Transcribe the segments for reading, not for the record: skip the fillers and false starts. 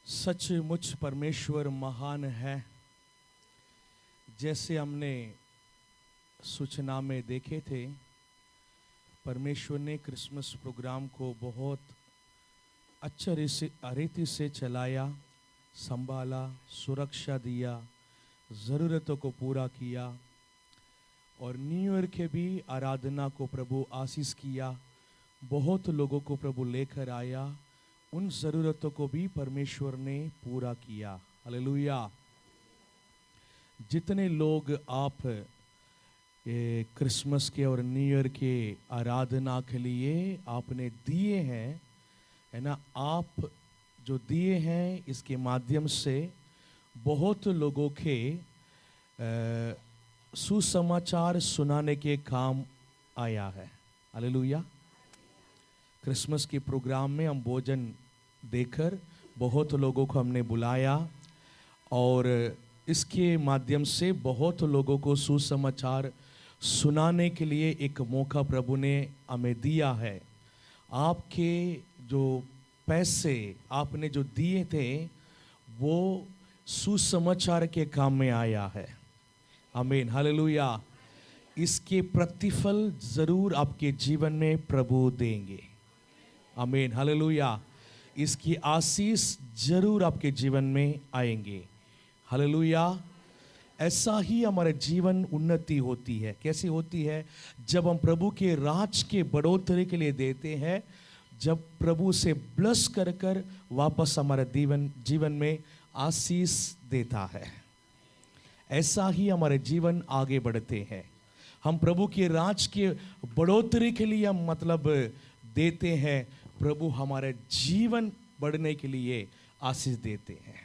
सचमुच परमेश्वर महान है। जैसे हमने सूचना में देखे थे, परमेश्वर ने क्रिसमस प्रोग्राम को बहुत अच्छे रीति से चलाया, संभाला, सुरक्षा दिया, ज़रूरतों को पूरा किया और न्यू ईयर के भी आराधना को प्रभु आशीष किया। बहुत लोगों को प्रभु लेकर आया, उन ज़रूरतों को भी परमेश्वर ने पूरा किया। हालेलुया। जितने लोग आप क्रिसमस के और न्यू ईयर के आराधना के लिए आपने दिए हैं, है ना, आप जो दिए हैं इसके माध्यम से बहुत लोगों के सुसमाचार सुनाने के काम आया है। हालेलुया। क्रिसमस के प्रोग्राम में हम भोजन देकर बहुत लोगों को हमने बुलाया और इसके माध्यम से बहुत लोगों को सुसमाचार सुनाने के लिए एक मौका प्रभु ने हमें दिया है। आपके जो पैसे आपने जो दिए थे वो सुसमाचार के काम में आया है। आमीन, हालेलुया। इसके प्रतिफल जरूर आपके जीवन में प्रभु देंगे। आमीन, हालेलुया। इसकी आशीष जरूर आपके जीवन में आएंगे। हालेलुया। ऐसा ही हमारे जीवन उन्नति होती है। कैसी होती है? जब हम प्रभु के राज के बढ़ोतरी के लिए देते हैं, जब प्रभु से ब्लेस कर कर वापस हमारे जीवन में आशीष देता है। ऐसा ही हमारे जीवन आगे बढ़ते हैं। हम प्रभु के राज के बढ़ोतरी के लिए हम मतलब देते हैं, प्रभु हमारे जीवन बढ़ने के लिए आशीष देते हैं।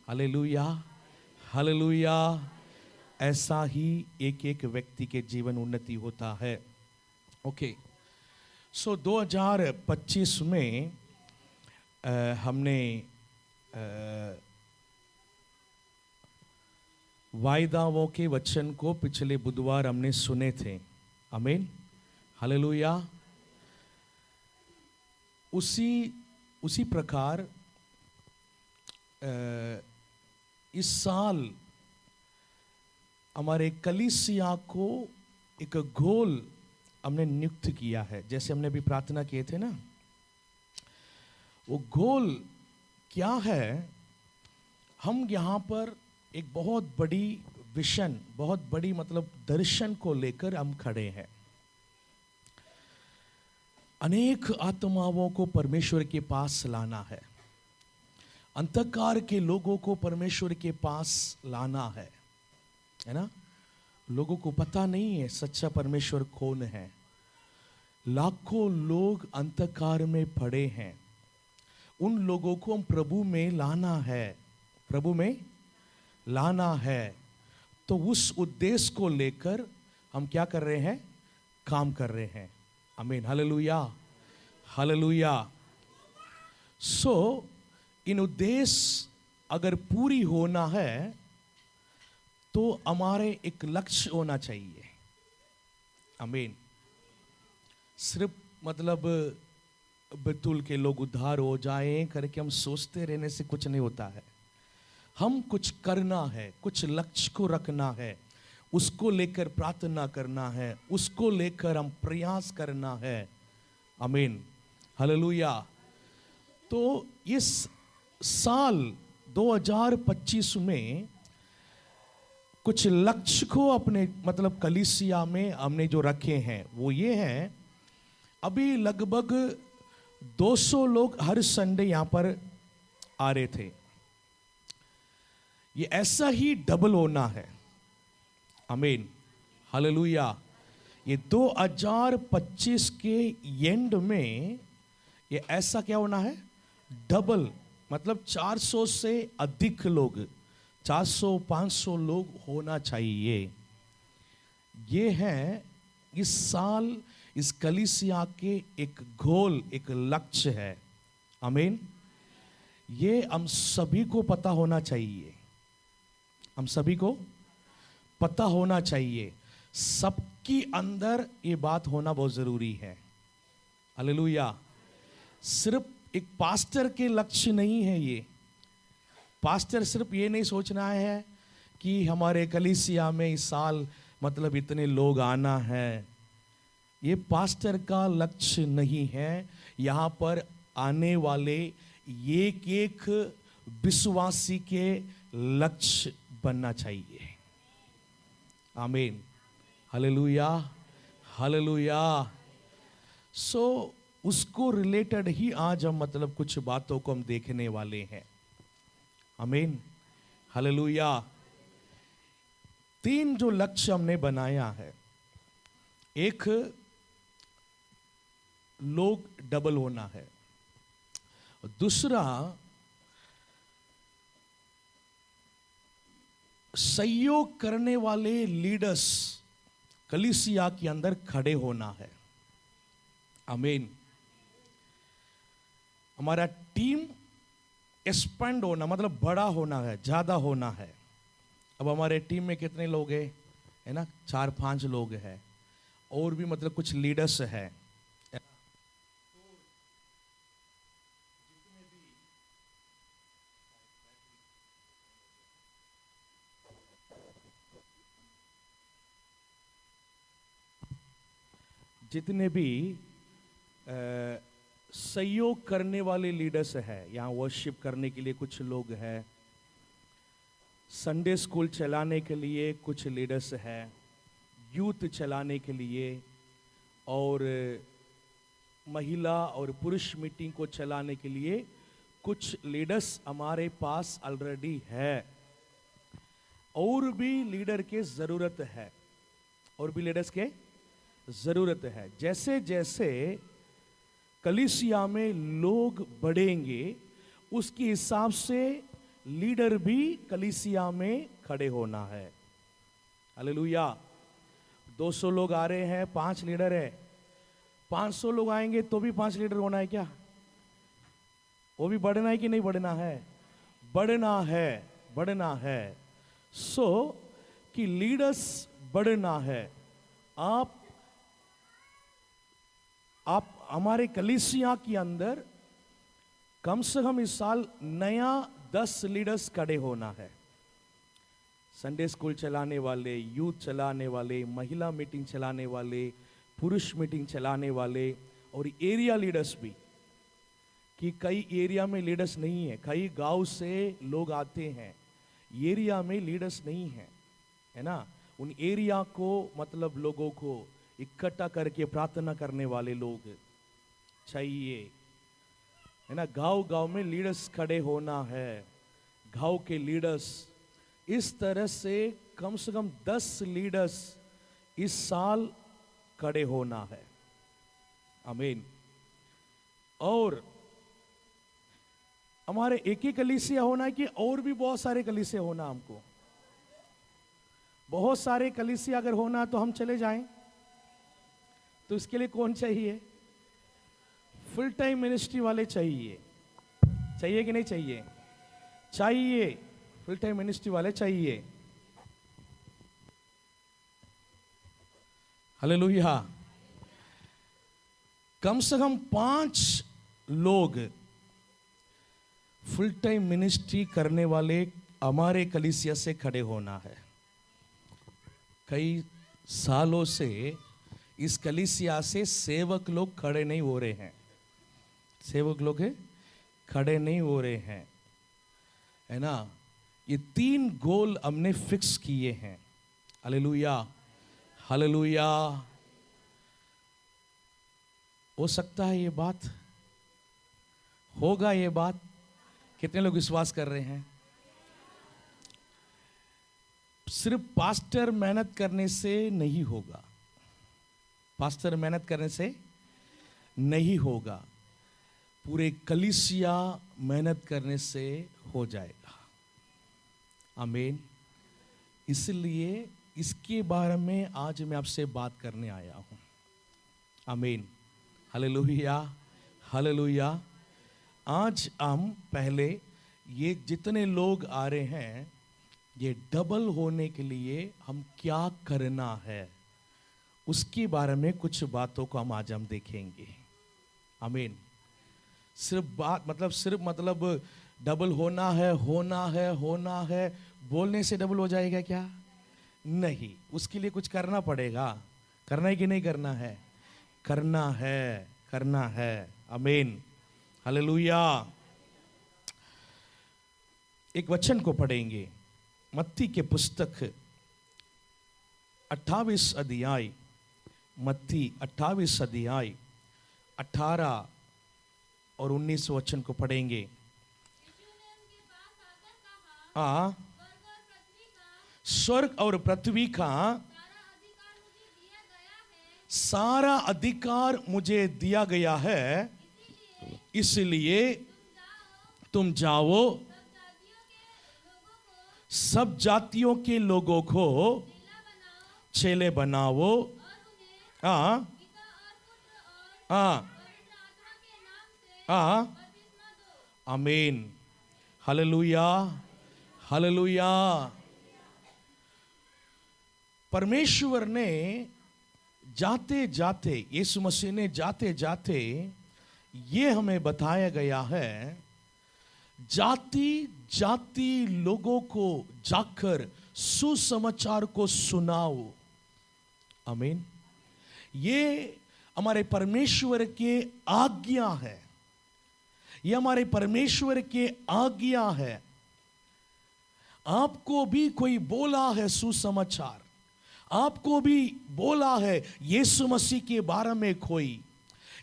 Hallelujah, hallelujah. ऐसा ही एक एक व्यक्ति के जीवन उन्नति होता है। ओके, सो 2025 में हमने वायदाओं के वचन को पिछले बुधवार हमने सुने थे। आमीन, हालेलुया। उसी प्रकार इस साल हमारे कलीसिया को एक गोल हमने नियुक्त किया है। जैसे हमने भी प्रार्थना किए थे ना, वो गोल क्या है? हम यहाँ पर एक बहुत बड़ी विजन, बहुत बड़ी मतलब दर्शन को लेकर हम खड़े हैं। अनेक आत्माओं को परमेश्वर के पास लाना है। अंधकार के लोगों को परमेश्वर के पास लाना है ना। लोगों को पता नहीं है सच्चा परमेश्वर कौन है। लाखों लोग अंधकार में पड़े हैं। उन लोगों को हम प्रभु में लाना है, प्रभु में लाना है। तो उस उद्देश्य को लेकर हम क्या कर रहे हैं? काम कर रहे हैं। आमीन, हालेलुया, हालेलुया। सो इन उद्देश्य अगर पूरी होना है तो हमारे एक लक्ष्य होना चाहिए। आमीन। सिर्फ मतलब बेतुल के लोग उद्धार हो जाएं करके हम सोचते रहने से कुछ नहीं होता है। हम कुछ करना है, कुछ लक्ष्य को रखना है, उसको लेकर प्रार्थना करना है, उसको लेकर हम प्रयास करना है। आमीन, हालेलुया। तो इस साल 2025 में कुछ लक्ष्य को अपने मतलब कलीसिया में हमने जो रखे हैं वो ये हैं। अभी लगभग 200 लोग हर संडे यहाँ पर आ रहे थे। ये ऐसा ही डबल होना है। आमीन, हालेलुया। ये 2025 के एंड में ये ऐसा क्या होना है? डबल, मतलब 400 से अधिक लोग, 400-500 लोग होना चाहिए। ये है इस साल इस कलीसिया के एक गोल, एक लक्ष्य है। आमीन। ये हम सभी को पता होना चाहिए। हम सभी को पता होना चाहिए। सबके अंदर ये बात होना बहुत जरूरी है। हालेलुया। सिर्फ एक पास्टर के लक्ष्य नहीं है ये, पास्टर सिर्फ ये नहीं सोचना है कि हमारे कलीसिया में इस साल मतलब इतने लोग आना है। ये पास्टर का लक्ष्य नहीं है। यहाँ पर आने वाले एक एक विश्वासी के लक्ष्य बनना चाहिए। आमीन, हालेलुया, हालेलुया। सो उसको रिलेटेड ही आज हम मतलब कुछ बातों को हम देखने वाले हैं। आमीन, हालेलुया। 3 जो लक्ष्य हमने बनाया है, एक लोग डबल होना है, दूसरा सहयोग करने वाले लीडर्स कलीसिया के अंदर खड़े होना है। आमीन। हमारा टीम एक्सपेंड होना मतलब बड़ा होना है, ज्यादा होना है। अब हमारे टीम में कितने लोग हैं, है ना, 4-5 लोग हैं, और भी मतलब कुछ लीडर्स हैं। जितने भी सहयोग करने वाले लीडर्स हैं, यहाँ वर्शिप करने के लिए कुछ लोग हैं, संडे स्कूल चलाने के लिए कुछ लीडर्स हैं, यूथ चलाने के लिए, और महिला और पुरुष मीटिंग को चलाने के लिए कुछ लीडर्स हमारे पास ऑलरेडी है। और भी लीडर के जरूरत है, और भी लीडर्स के जरूरत है। जैसे जैसे कलीसिया में लोग बढ़ेंगे उसके हिसाब से लीडर भी कलीसिया में खड़े होना है। हालेलुया। 200 लोग आ रहे हैं, 5 लीडर है, 500 लोग आएंगे तो भी 5 लीडर होना है क्या? वो भी बढ़ना है कि नहीं बढ़ना है? बढ़ना है, बढ़ना है। सो कि लीडर्स बढ़ना है। आप हमारे कलीसिया के अंदर कम से कम इस साल नया 10 लीडर्स खड़े होना है। संडे स्कूल चलाने वाले, यूथ चलाने वाले, महिला मीटिंग चलाने वाले, पुरुष मीटिंग चलाने वाले, और एरिया लीडर्स भी, कि कई एरिया में लीडर्स नहीं है, कई गांव से लोग आते हैं, एरिया में लीडर्स नहीं है, है ना। उन एरिया को मतलब लोगों को इकट्ठा करके प्रार्थना करने वाले लोग चाहिए, है ना। गांव गांव में लीडर्स खड़े होना है, गांव के लीडर्स। इस तरह से कम 10 लीडर्स इस साल खड़े होना है। आमीन। और हमारे एक ही कलीसिया होना है कि और भी बहुत सारे कलीसिया होना? हमको बहुत सारे कलीसिया अगर होना तो हम चले जाएं, तो इसके लिए कौन चाहिए? फुल टाइम मिनिस्ट्री वाले चाहिए। चाहिए कि नहीं चाहिए? चाहिए, फुल टाइम मिनिस्ट्री वाले चाहिए। हालेलुया। कम से कम 5 लोग फुल टाइम मिनिस्ट्री करने वाले हमारे कलीसिया से खड़े होना है। कई सालों से इस कलीसिया से सेवक लोग खड़े नहीं हो रहे हैं, सेवक लोग खड़े नहीं हो रहे हैं, है ना। ये 3 गोल हमने फिक्स किए हैं। Hallelujah, hallelujah. हो सकता है ये बात होगा, ये बात कितने लोग विश्वास कर रहे हैं? सिर्फ पास्टर मेहनत करने से नहीं होगा, पास्टर मेहनत करने से नहीं होगा, पूरे कलीसिया मेहनत करने से हो जाएगा। आमीन। इसलिए इसके बारे में आज मैं आपसे बात करने आया हूं। आमीन, हालेलुया, हालेलुया। आज हम पहले ये जितने लोग आ रहे हैं, ये डबल होने के लिए हम क्या करना है, उसके बारे में कुछ बातों को हम आज हम देखेंगे। आमीन। सिर्फ डबल होना है, होना है, होना है, बोलने से डबल हो जाएगा क्या? नहीं, उसके लिए कुछ करना पड़ेगा। करना है कि नहीं करना है? करना है, करना है। आमीन, हालेलुया। एक वचन को पढ़ेंगे, मत्ती के पुस्तक 28 अध्याय, मत्ती 28 अध्याय 18 और 19 वचन को पढ़ेंगे। हाँ, स्वर्ग और पृथ्वी का सारा अधिकार मुझे दिया गया है, इसलिए तुम जाओ, सब जातियों के लोगों को चेले बनाओ। हाँ हाँ हाँ, आमीन, हालेलुया, हालेलुया। परमेश्वर ने जाते जाते, यीशु मसीह ने जाते जाते ये हमें बताया गया है, जाति जाति लोगों को जाकर सुसमाचार को सुनाओ। आमीन। ये हमारे परमेश्वर के आज्ञा है, ये हमारे परमेश्वर के आज्ञा है। आपको भी कोई बोला है सुसमाचार, आपको भी बोला है यीशु मसीह के बारे में कोई,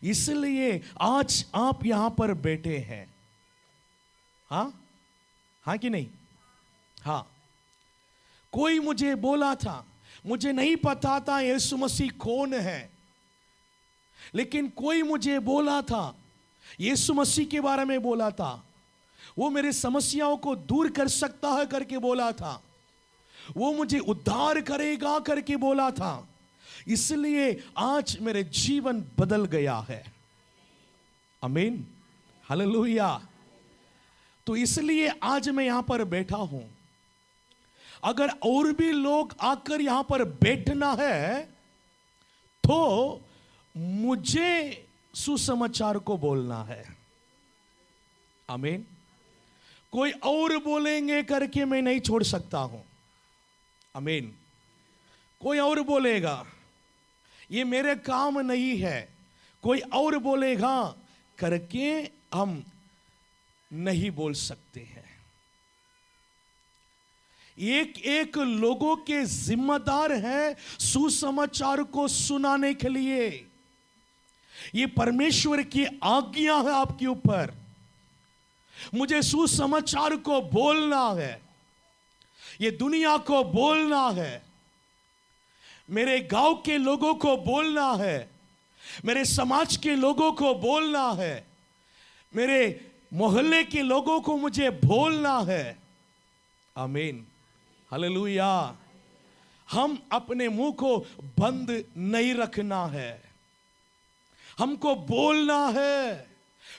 इसलिए आज आप यहां पर बैठे हैं। हाँ हाँ कि नहीं? हाँ। कोई मुझे बोला था, मुझे नहीं पता था यीशु मसीह कौन है, लेकिन कोई मुझे बोला था, यीशु मसीह के बारे में बोला था, वो मेरे समस्याओं को दूर कर सकता है करके बोला था, वो मुझे उद्धार करेगा करके बोला था, इसलिए आज मेरे जीवन बदल गया है। आमीन, हालेलुया। तो इसलिए आज मैं यहां पर बैठा हूं। अगर और भी लोग आकर यहां पर बैठना है तो मुझे सुसमाचार को बोलना है। आमीन। कोई और बोलेंगे करके मैं नहीं छोड़ सकता हूं। आमीन। कोई और बोलेगा, ये मेरे काम नहीं है, कोई और बोलेगा करके हम नहीं बोल सकते हैं। एक एक लोगों के जिम्मेदार है सुसमाचार को सुनाने के लिए। ये परमेश्वर की आज्ञा है आपके ऊपर। मुझे सुसमाचार को बोलना है, ये दुनिया को बोलना है, मेरे गांव के लोगों को बोलना है, मेरे समाज के लोगों को बोलना है, मेरे मोहल्ले के लोगों को मुझे बोलना है। आमीन, हालेलुया। हम अपने मुंह को बंद नहीं रखना है, हमको बोलना है।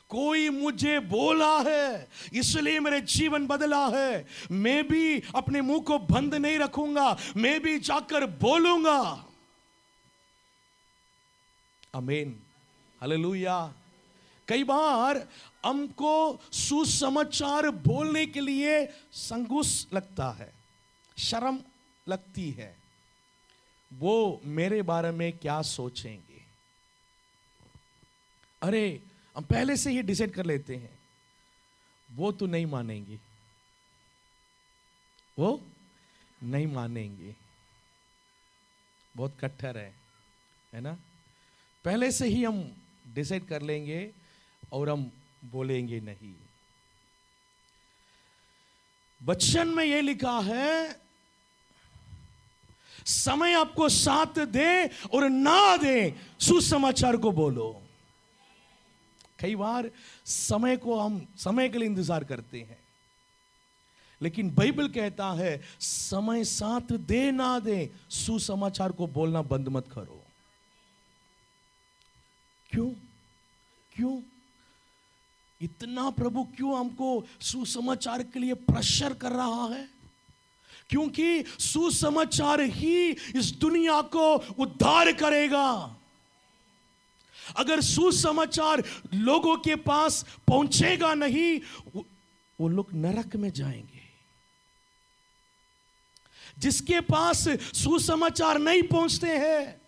कोई मुझे बोला है इसलिए मेरे जीवन बदला है, मैं भी अपने मुंह को बंद नहीं रखूंगा, मैं भी जाकर बोलूंगा। आमीन, हालेलुया। कई बार हमको सुसमाचार बोलने के लिए संकोच लगता है, शर्म लगती है, वो मेरे बारे में क्या सोचेंगे। अरे हम पहले से ही डिसाइड कर लेते हैं, वो तो नहीं मानेंगे, वो नहीं मानेंगे, बहुत कट्टर है ना। पहले से ही हम डिसाइड कर लेंगे और हम बोलेंगे नहीं। वचन में यह लिखा है, समय आपको साथ दे और ना दे, सुसमाचार को बोलो। कई बार समय को हम समय के लिए इंतजार करते हैं, लेकिन बाइबल कहता है समय साथ दे ना दे, सुसमाचार को बोलना बंद मत करो। क्यों? क्यों इतना प्रभु क्यों हमको सुसमाचार के लिए प्रेशर कर रहा है? क्योंकि सुसमाचार ही इस दुनिया को उद्धार करेगा। अगर सुसमाचार लोगों के पास पहुंचेगा नहीं, वो लोग नरक में जाएंगे। जिसके पास सुसमाचार नहीं पहुंचते हैं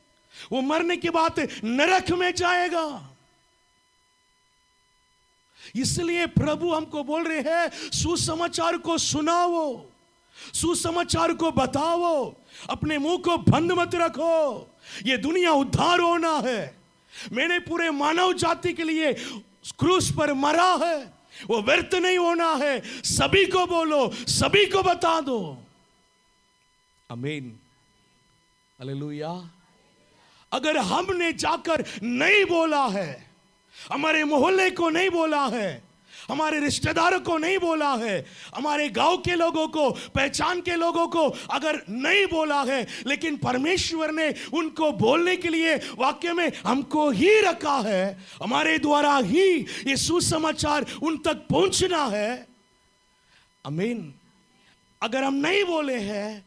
वो मरने के बाद नरक में जाएगा। इसलिए प्रभु हमको बोल रहे हैं सुसमाचार को सुनाओ, सुसमाचार को बताओ, अपने मुंह को बंद मत रखो। ये दुनिया उद्धार होना है। मैंने पूरे मानव जाति के लिए क्रूस पर मरा है, वो व्यर्थ नहीं होना है। सभी को बोलो, सभी को बता दो। आमीन, हालेलुया। अगर हमने जाकर नहीं बोला है, हमारे मोहल्ले को नहीं बोला है, हमारे रिश्तेदारों को नहीं बोला है, हमारे गांव के लोगों को, पहचान के लोगों को अगर नहीं बोला है, लेकिन परमेश्वर ने उनको बोलने के लिए वाक्य में हमको ही रखा है, हमारे द्वारा ही ये सुसमाचार उन तक पहुंचना है। आमीन। अगर हम नहीं बोले हैं,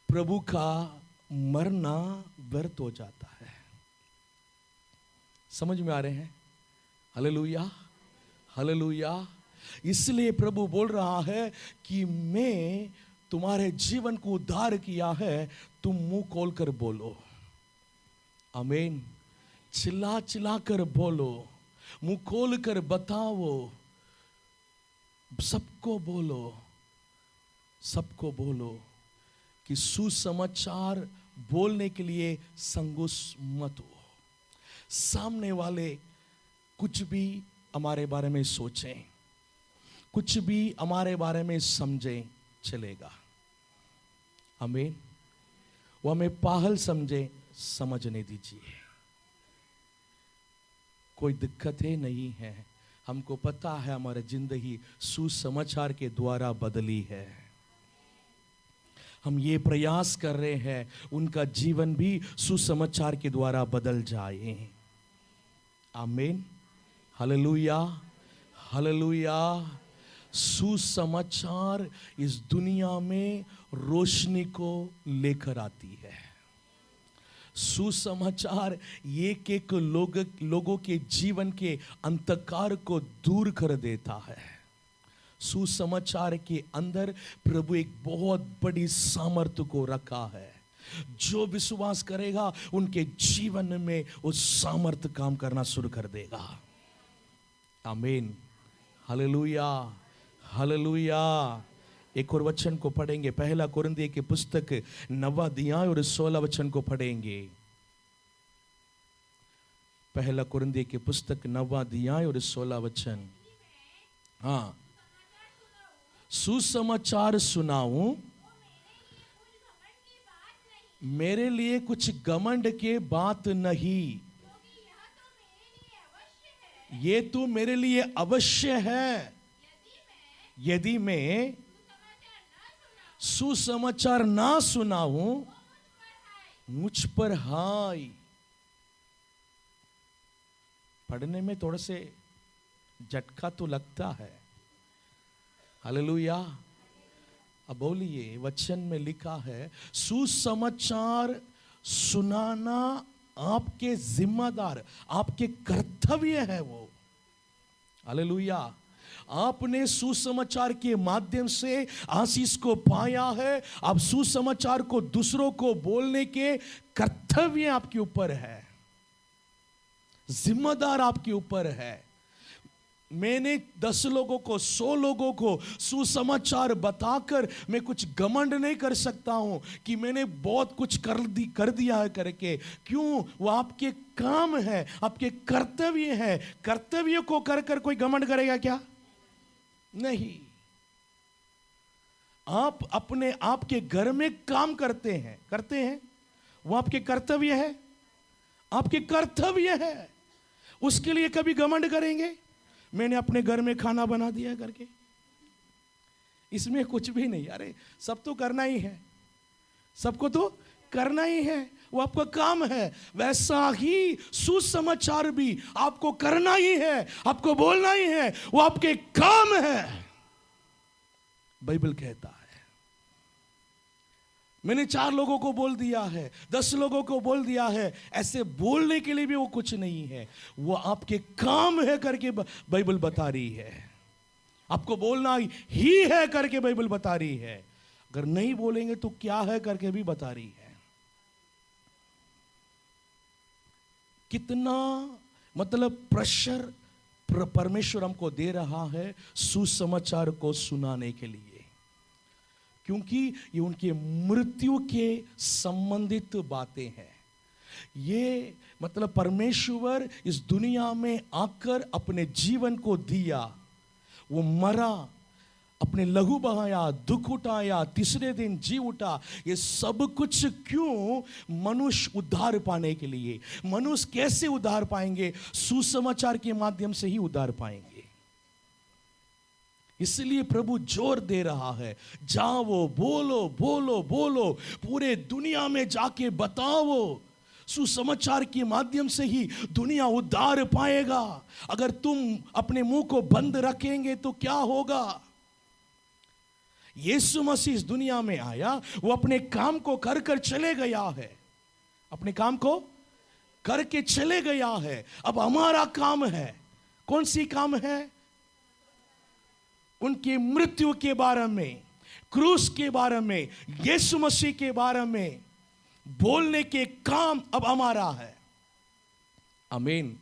प्रभु का मरना व्यर्थ हो जाता है। समझ में आ रहे हैं? Hallelujah, hallelujah. इसलिए प्रभु बोल रहा है कि मैं तुम्हारे जीवन को उद्धार किया है, तुम मुंह खोल कर बोलो। आमीन। चिल्ला चिल्ला कर बोलो, मुंह खोल कर बताओ, सबको बोलो, सबको बोलो कि सुसमाचार बोलने के लिए संकोच मत हो। सामने वाले कुछ भी हमारे बारे में सोचें, कुछ भी हमारे बारे में समझें, चलेगा। आमीन। वो हमें पागल समझे, समझने दीजिए, कोई दिक्कतें नहीं है। हमको पता है हमारी जिंदगी सुसमाचार के द्वारा बदली है। हम ये प्रयास कर रहे हैं उनका जीवन भी सुसमाचार के द्वारा बदल जाए। आमीन, हालेलुया, हालेलुया। सुसमाचार इस दुनिया में रोशनी को लेकर आती है। सुसमाचार एक एक लोगों के जीवन के अंधकार को दूर कर देता है। सुसमाचार के अंदर प्रभु एक बहुत बड़ी सामर्थ्य को रखा है। जो विश्वास करेगा उनके जीवन में उस सामर्थ्य काम करना शुरू कर देगा। आमीन, हालेलुया, हालेलुया। एक और वचन को पढ़ेंगे, पहला कुरिन्थियों की पुस्तक 9वां अध्याय और 16 वचन को पढ़ेंगे। पहला कुरिन्थियों की पुस्तक 9वां अध्याय और 16 वचन। हाँ, सुसमाचार सुनाऊं, मेरे लिए कुछ घमंड के बात नहीं, ये तो मेरे लिए अवश्य है। यदि मैं सुसमाचार ना सुनाऊं, मुझ पर हाय। पढ़ने में थोड़ा से झटका तो लगता है। हालेलुया। अब बोलिए, वचन में लिखा है सुसमाचार सुनाना आपके जिम्मेदार, आपके कर्तव्य है वो। हालेलुया। आपने सुसमाचार के माध्यम से आशीष को पाया है। आप सुसमाचार को दूसरों को बोलने के कर्तव्य आपके ऊपर है, जिम्मेदार आपके ऊपर है। मैंने 10 लोगों को, 100 लोगों को सुसमाचार बताकर मैं कुछ घमंड नहीं कर सकता हूं कि मैंने बहुत कुछ कर दिया है करके। क्यों? वो आपके काम है, आपके कर्तव्य है। कर्तव्य को कर कर कोई घमंड करेगा क्या? नहीं। आप अपने आपके घर में काम करते हैं, वो आपके कर्तव्य है, आपके कर्तव्य है। उसके लिए कभी घमंड करेंगे? मैंने अपने घर में खाना बना दिया करके, इसमें कुछ भी नहीं। अरे सब तो करना ही है, सबको तो करना ही है, वो आपका काम है। वैसा ही सुसमाचार भी आपको करना ही है, आपको बोलना ही है, वो आपके काम है। बाइबल कहता है। मैंने 4 लोगों को बोल दिया है, 10 लोगों को बोल दिया है, ऐसे बोलने के लिए भी वो कुछ नहीं है, वो आपके काम है करके बाइबल बता रही है। आपको बोलना ही है करके बाइबल बता रही है। अगर नहीं बोलेंगे तो क्या है करके भी बता रही है। कितना मतलब प्रेशर परमेश्वर हमको दे रहा है सुसमाचार को सुनाने के लिए, क्योंकि ये उनके मृत्यु के संबंधित बातें हैं। ये मतलब परमेश्वर इस दुनिया में आकर अपने जीवन को दिया, वो मरा, अपने लहू बहाया, दुख उठाया, तीसरे दिन जी उठा। ये सब कुछ क्यों? मनुष्य उद्धार पाने के लिए। मनुष्य कैसे उद्धार पाएंगे? सुसमाचार के माध्यम से ही उद्धार पाएंगे। इसलिए प्रभु जोर दे रहा है, जाओ, बोलो बोलो बोलो, पूरे दुनिया में जाके बताओ। सुसमाचार के माध्यम से ही दुनिया उद्धार पाएगा। अगर तुम अपने मुंह को बंद रखेंगे तो क्या होगा? यीशु मसीह इस दुनिया में आया, वो अपने काम को कर कर चले गया है, अपने काम को करके चले गया है। अब हमारा काम है, कौन सी काम है? उनकी मृत्यु के बारे में, क्रूस के बारे में, यीशु मसीह के बारे में बोलने के काम अब हमारा है। आमीन।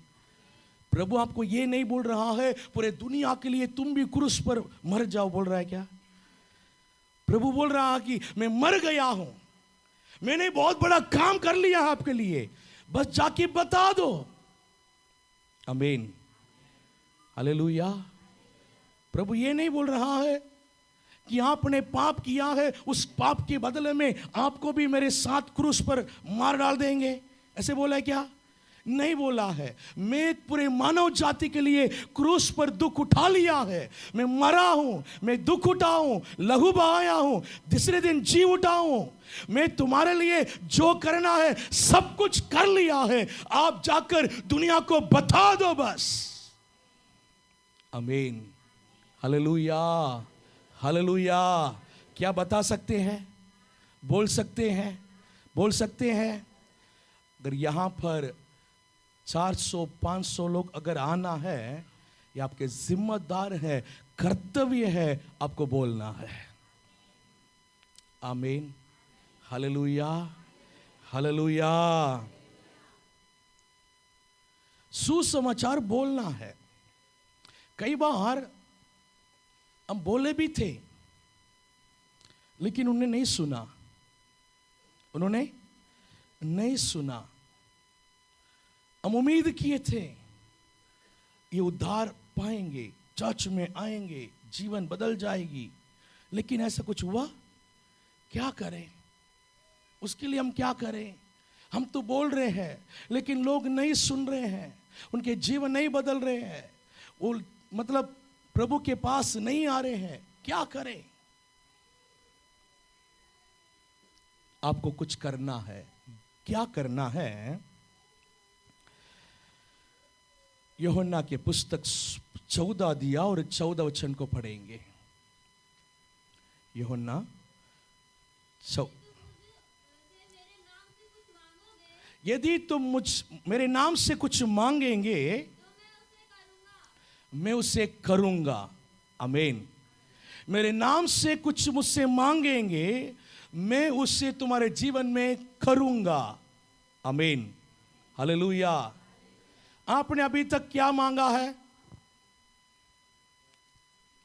प्रभु आपको ये नहीं बोल रहा है पूरे दुनिया के लिए तुम भी क्रूस पर मर जाओ, बोल रहा है क्या? प्रभु बोल रहा है कि मैं मर गया हूं, मैंने बहुत बड़ा काम कर लिया है आपके लिए, बस जाके बता दो। आमीन, हालेलुया। प्रभु ये नहीं बोल रहा है कि आपने पाप किया है, उस पाप के बदले में आपको भी मेरे साथ क्रूस पर मार डाल देंगे, ऐसे बोला है क्या? नहीं बोला है। मैं पूरे मानव जाति के लिए क्रूस पर दुख उठा लिया है। मैं मरा हूं, मैं दुख उठा हूं, लहू बहाया हूं, तीसरे दिन जी उठा हूं। मैं तुम्हारे लिए जो करना है सब कुछ कर लिया है, आप जाकर दुनिया को बता दो बस। आमीन, हालेलुया, हालेलुया। क्या बता सकते हैं? बोल सकते हैं, बोल सकते हैं। अगर यहां पर 400-500 लोग अगर आना है, ये आपके जिम्मेदार है, कर्तव्य है, आपको बोलना है। आमीन, हालेलुया, हालेलुया। सुसमाचार बोलना है। कई बार हम बोले भी थे, लेकिन उन्होंने नहीं सुना, उन्होंने नहीं सुना। हम उम्मीद किए थे ये उद्धार पाएंगे, चर्च में आएंगे, जीवन बदल जाएगी, लेकिन ऐसा कुछ हुआ? क्या करें? उसके लिए हम क्या करें? हम तो बोल रहे हैं, लेकिन लोग नहीं सुन रहे हैं, उनके जीवन नहीं बदल रहे हैं, वो मतलब प्रभु के पास नहीं आ रहे हैं। क्या करें? आपको कुछ करना है। क्या करना है? यूहन्ना के पुस्तक 14 अध्याय और 14 वचन को पढ़ेंगे। यूहन्ना यदि तुम मेरे नाम से कुछ मांगेंगे मैं उसे करूंगा। आमीन। मेरे नाम से कुछ मुझसे मांगेंगे मैं उसे तुम्हारे जीवन में करूंगा। आमीन, हालेलुया। आपने अभी तक क्या मांगा है?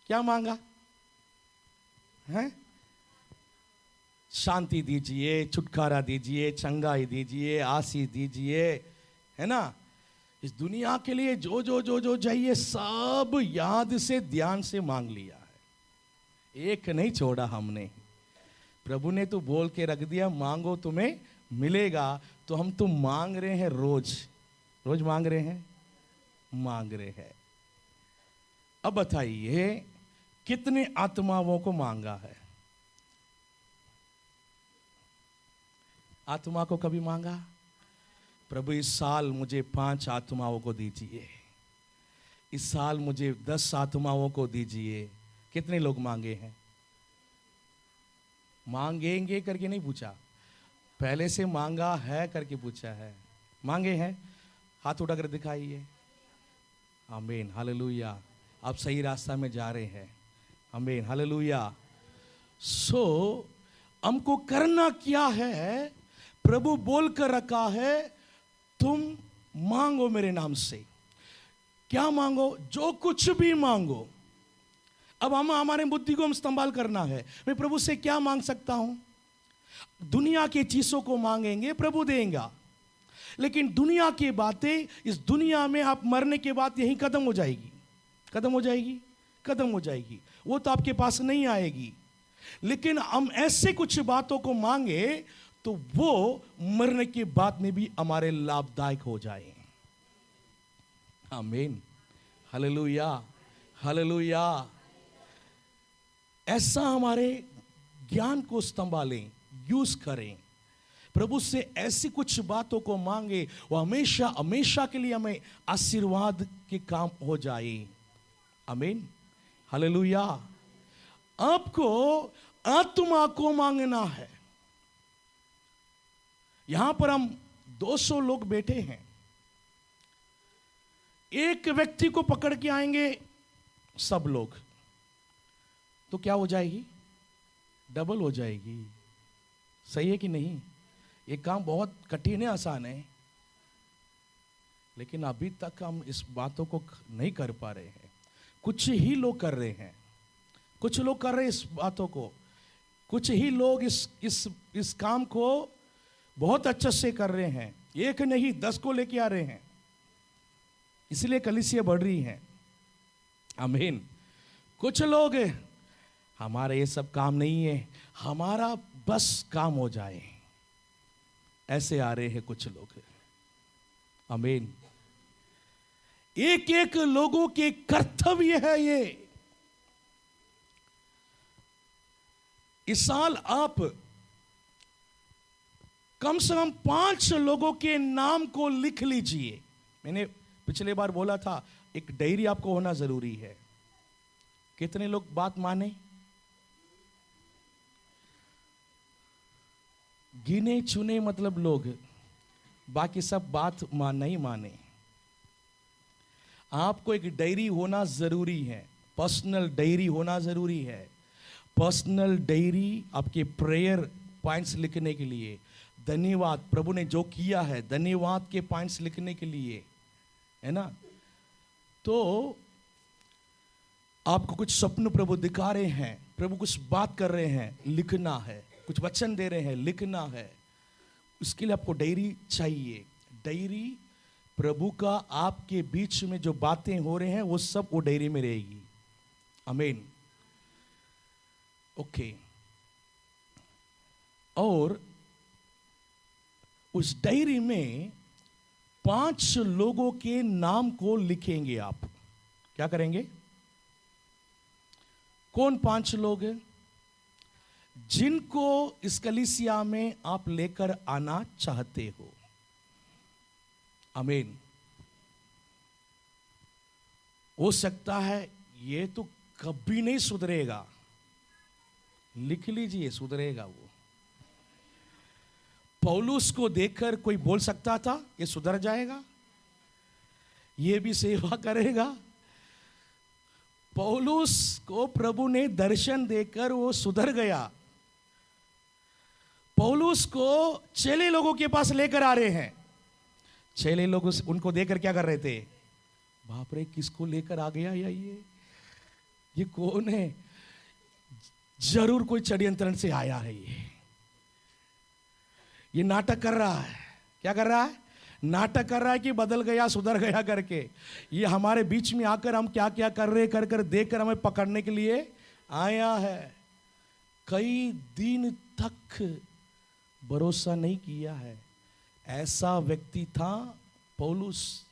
क्या मांगा है? शांति दीजिए, छुटकारा दीजिए, चंगाई दीजिए, आशीष दीजिए, है ना? इस दुनिया के लिए जो जो जो जो चाहिए सब याद से ध्यान से मांग लिया है, एक नहीं छोड़ा हमने। प्रभु ने तो बोल के रख दिया, मांगो तुम्हें मिलेगा। तो हम तो मांग रहे हैं, रोज रोज मांग रहे हैं, मांग रहे हैं। अब बताइए कितने आत्माओं को मांगा है? आत्मा को कभी मांगा? प्रभु इस साल मुझे 5 आत्माओं को दीजिए, इस साल मुझे 10 आत्माओं को दीजिए। कितने लोग मांगे हैं? मांगेंगे करके नहीं पूछा, पहले से मांगा है करके पूछा है। मांगे हैं? हाथ उठाकर दिखाइए। आमीन, हालेलुया। आप सही रास्ता में जा रहे हैं। आमीन, हालेलुया। सो हमको करना क्या है? प्रभु बोल कर रखा है, तुम मांगो मेरे नाम से। क्या मांगो? जो कुछ भी मांगो। अब हम हमारे बुद्धि को हम इस्तेमाल करना है। मैं प्रभु से क्या मांग सकता हूं? दुनिया की चीजों को मांगेंगे, प्रभु देगा। लेकिन दुनिया की बातें, इस दुनिया में आप मरने के बाद यही खत्म हो जाएगी, खत्म हो जाएगी, खत्म हो जाएगी, वो तो आपके पास नहीं आएगी। लेकिन हम ऐसे कुछ बातों को मांगे तो वो मरने के बाद में भी हमारे लाभदायक हो जाए। आमीन, हालेलुया, हालेलुया। ऐसा हमारे ज्ञान को संभालें, यूज करें, प्रभु से ऐसी कुछ बातों को मांगे, वो हमेशा हमेशा के लिए हमें आशीर्वाद के काम हो जाए। आमीन, हालेलुया। आपको आत्मा को मांगना है। यहां पर हम 200 लोग बैठे हैं, एक व्यक्ति को पकड़ के आएंगे सब लोग, तो क्या हो जाएगी? डबल हो जाएगी। सही है कि नहीं? ये काम बहुत कठिन है, आसान है, लेकिन अभी तक हम इस बातों को नहीं कर पा रहे हैं। कुछ ही लोग कर रहे हैं, कुछ लोग कर रहे हैं इस बातों को, कुछ ही लोग इस काम को बहुत अच्छे से कर रहे हैं। एक नहीं 10 को लेके आ रहे हैं, इसलिए कलीसिया बढ़ रही है। आमीन। कुछ लोग हमारे ये सब काम नहीं है, हमारा बस काम हो जाए, ऐसे आ रहे हैं कुछ लोग। आमीन। एक एक लोगों के कर्तव्य है ये। इस साल आप कम से कम 5 लोगों के नाम को लिख लीजिए। मैंने पिछले बार बोला था, एक डायरी आपको होना जरूरी है। कितने लोग बात माने? गिने चुने मतलब लोग, बाकी सब बात नहीं माने। आपको एक डायरी होना जरूरी है, पर्सनल डायरी होना जरूरी है। पर्सनल डायरी आपके प्रेयर पॉइंट्स लिखने के लिए, धन्यवाद प्रभु ने जो किया है, धन्यवाद के पॉइंट्स लिखने के लिए, है ना। तो आपको कुछ स्वप्न प्रभु दिखा रहे हैं, प्रभु कुछ बात कर रहे हैं, लिखना है। कुछ वचन दे रहे हैं, लिखना है। उसके लिए आपको डायरी चाहिए। डायरी प्रभु का आपके बीच में जो बातें हो रहे हैं वो सब वो डायरी में रहेगी। आमीन। ओके। और उस डायरी में 5 लोगों के नाम को लिखेंगे आप। क्या करेंगे? कौन 5 लोग हैं जिनको इस कलीसिया में आप लेकर आना चाहते हो? आमीन। हो सकता है ये तो कभी नहीं सुधरेगा, लिख लीजिए, सुधरेगा वो। पौलुस को देखकर कोई बोल सकता था ये सुधर जाएगा, ये भी सेवा करेगा। पौलुस को प्रभु ने दर्शन देकर वो सुधर गया। पौलुस को चेले लोगों के पास लेकर आ रहे हैं। चेले लोग उनको देखकर क्या कर रहे थे? बाप रे, किसको लेकर आ गया या ये कौन है? जरूर कोई षड्यंत्र से आया है। ये नाटक कर रहा है। क्या कर रहा है? नाटक कर रहा है कि बदल गया, सुधर गया करके। ये हमारे बीच में आकर हम क्या क्या कर रहे कर कर देखकर हमें पकड़ने के लिए आया है। कई दिन तक भरोसा नहीं किया है। ऐसा व्यक्ति था पौलुस,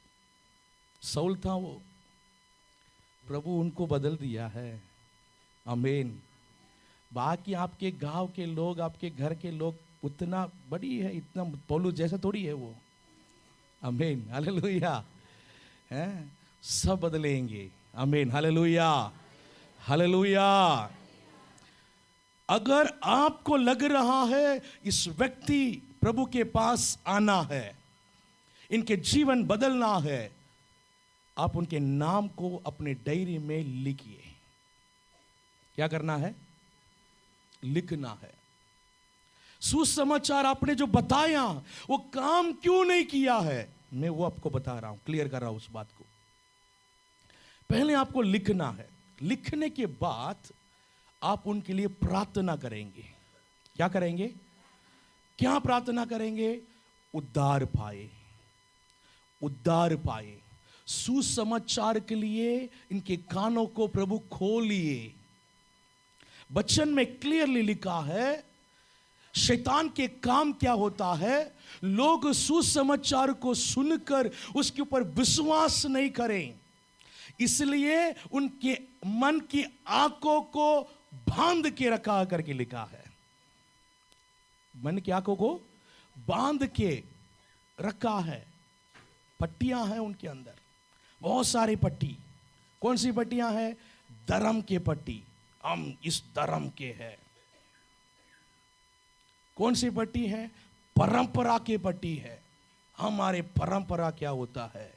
सौल था वो। प्रभु उनको बदल दिया है। आमीन। बाकी आपके गांव के लोग, आपके घर के लोग उतना बड़ी है, इतना पौलुस जैसा थोड़ी है वो। आमीन, हालेलुया। हैं, सब बदलेंगे। आमीन, हालेलुया, हालेलुया। अगर आपको लग रहा है इस व्यक्ति प्रभु के पास आना है, इनके जीवन बदलना है, आप उनके नाम को अपने डायरी में लिखिए। क्या करना है? लिखना है। सुसमाचार आपने जो बताया वो काम क्यों नहीं किया है, मैं वो आपको बता रहा हूं, क्लियर कर रहा हूं उस बात को। पहले आपको लिखना है। लिखने के बाद आप उनके लिए प्रार्थना करेंगे। क्या करेंगे? क्या प्रार्थना करेंगे? उद्धार पाए, उद्धार पाए। सुसमाचार के लिए इनके कानों को प्रभु खोलिए। वचन में क्लियरली लिखा है, शैतान के काम क्या होता है, लोग सुसमाचार को सुनकर उसके ऊपर विश्वास नहीं करें, इसलिए उनके मन की आंखों को बांध के रखा करके लिखा है। मन की आंखों को बांध के रखा है। पट्टियां हैं उनके अंदर, बहुत सारी पट्टी। कौन सी पट्टियां हैं? धर्म के पट्टी, हम इस धर्म के हैं। कौन सी पट्टी है? परंपरा की पट्टी है, हमारे परंपरा क्या होता है।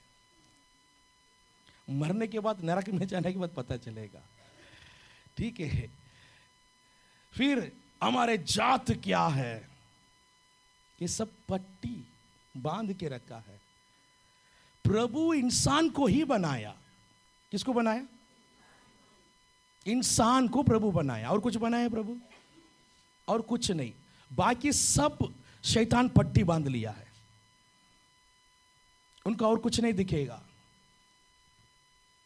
मरने के बाद, नरक में जाने के बाद पता चलेगा, ठीक है। फिर हमारे जात क्या है, ये सब पट्टी बांध के रखा है। प्रभु इंसान को ही बनाया। किसको बनाया? इंसान को प्रभु बनाया। और कुछ बनाया प्रभु? और कुछ नहीं। बाकी सब शैतान पट्टी बांध लिया है, उनका और कुछ नहीं दिखेगा।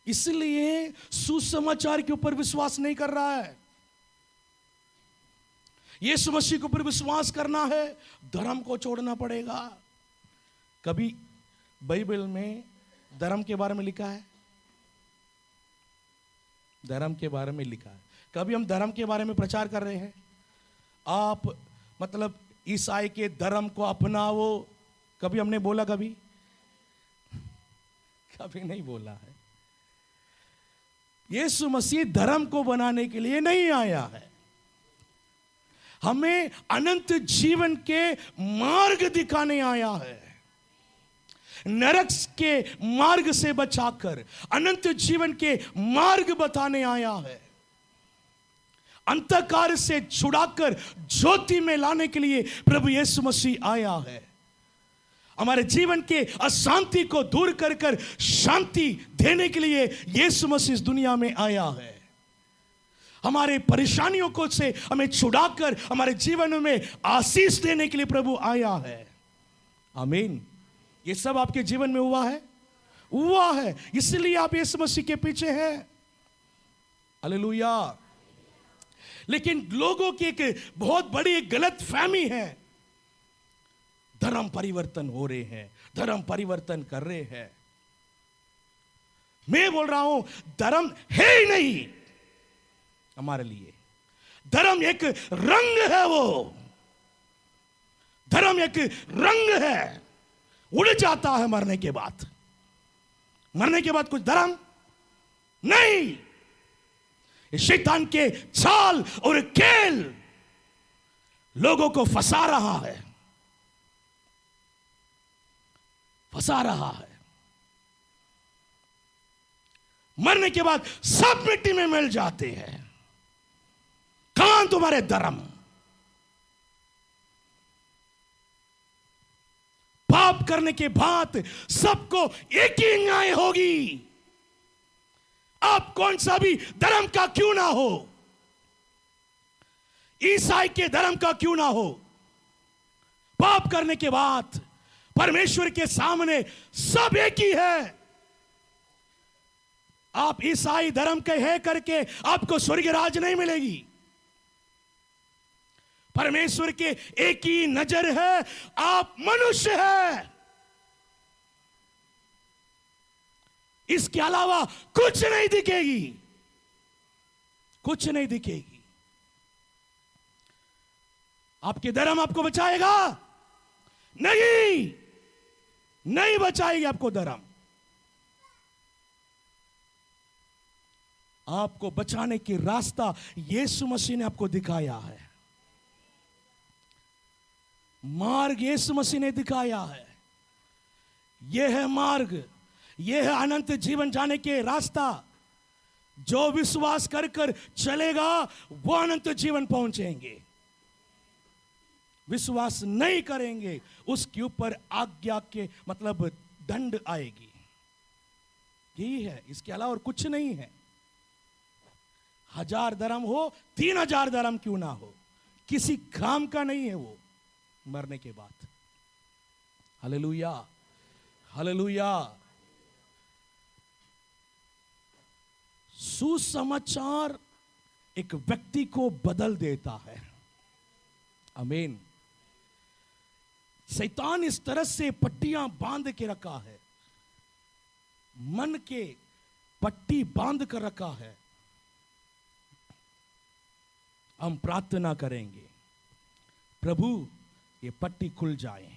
इसलिए सुसमाचार के ऊपर विश्वास नहीं कर रहा है। यीशु मसीह के ऊपर विश्वास करना है, धर्म को छोड़ना पड़ेगा। कभी बाइबल में धर्म के बारे में लिखा है? धर्म के बारे में लिखा है। कभी हम धर्म के बारे में प्रचार कर रहे हैं? आप मतलब ईसाई के धर्म को अपनाओ, कभी हमने बोला? कभी कभी नहीं बोला है। यीशु मसीह धर्म को बनाने के लिए नहीं आया है, हमें अनंत जीवन के मार्ग दिखाने आया है। नरक के मार्ग से बचाकर अनंत जीवन के मार्ग बताने आया है। अंधकार से छुड़ाकर ज्योति में लाने के लिए प्रभु यीशु मसीह आया है। हमारे जीवन के अशांति को दूर कर कर शांति देने के लिए यीशु मसीह इस दुनिया में आया है। हमारे परेशानियों को से हमें छुड़ाकर हमारे जीवन में आशीष देने के लिए प्रभु आया है। आमीन। ये सब आपके जीवन में हुआ है? हुआ है, इसलिए आप यीशु मसीह के पीछे हैं। हालेलुया। लेकिन लोगों की एक बहुत बड़ी गलत फहमी है, धर्म परिवर्तन हो रहे हैं, धर्म परिवर्तन कर रहे हैं। मैं बोल रहा हूं धर्म है ही नहीं हमारे लिए। धर्म एक रंग है, वो धर्म एक रंग है, उड़ जाता है मरने के बाद। मरने के बाद कुछ धर्म नहीं। शैतान के चाल और खेल लोगों को फंसा रहा है, फंसा रहा है। मरने के बाद सब मिट्टी में मिल जाते हैं। कहां तुम्हारे धर्म? पाप करने के बाद सबको एक ही न्याय होगी। आप कौन सा भी धर्म का क्यों ना हो, ईसाई के धर्म का क्यों ना हो, पाप करने के बाद परमेश्वर के सामने सब एक ही है। आप ईसाई धर्म के है करके आपको स्वर्ग राज नहीं मिलेगी। परमेश्वर के एक ही नजर है, आप मनुष्य है, इसके अलावा कुछ नहीं दिखेगी, कुछ नहीं दिखेगी। आपके धर्म आपको बचाएगा? नहीं, नहीं बचाएगी आपको धर्म। आपको बचाने की रास्ता यीशु मसीह ने आपको दिखाया है। मार्ग यीशु मसीह ने दिखाया है। यह है मार्ग, यह है अनंत जीवन जाने के रास्ता। जो विश्वास कर कर चलेगा वो अनंत जीवन पहुंचेंगे। विश्वास नहीं करेंगे उसके ऊपर आज्ञा के मतलब दंड आएगी। यही है, इसके अलावा और कुछ नहीं है। 1000 धर्म हो, 3000 धर्म क्यों ना हो, किसी काम का नहीं है वो मरने के बाद। Hallelujah, hallelujah. सुसमाचार एक व्यक्ति को बदल देता है। आमीन। शैतान इस तरह से पट्टियां बांध के रखा है, मन के पट्टी बांध कर रखा है। हम प्रार्थना करेंगे, प्रभु ये पट्टी खुल जाए,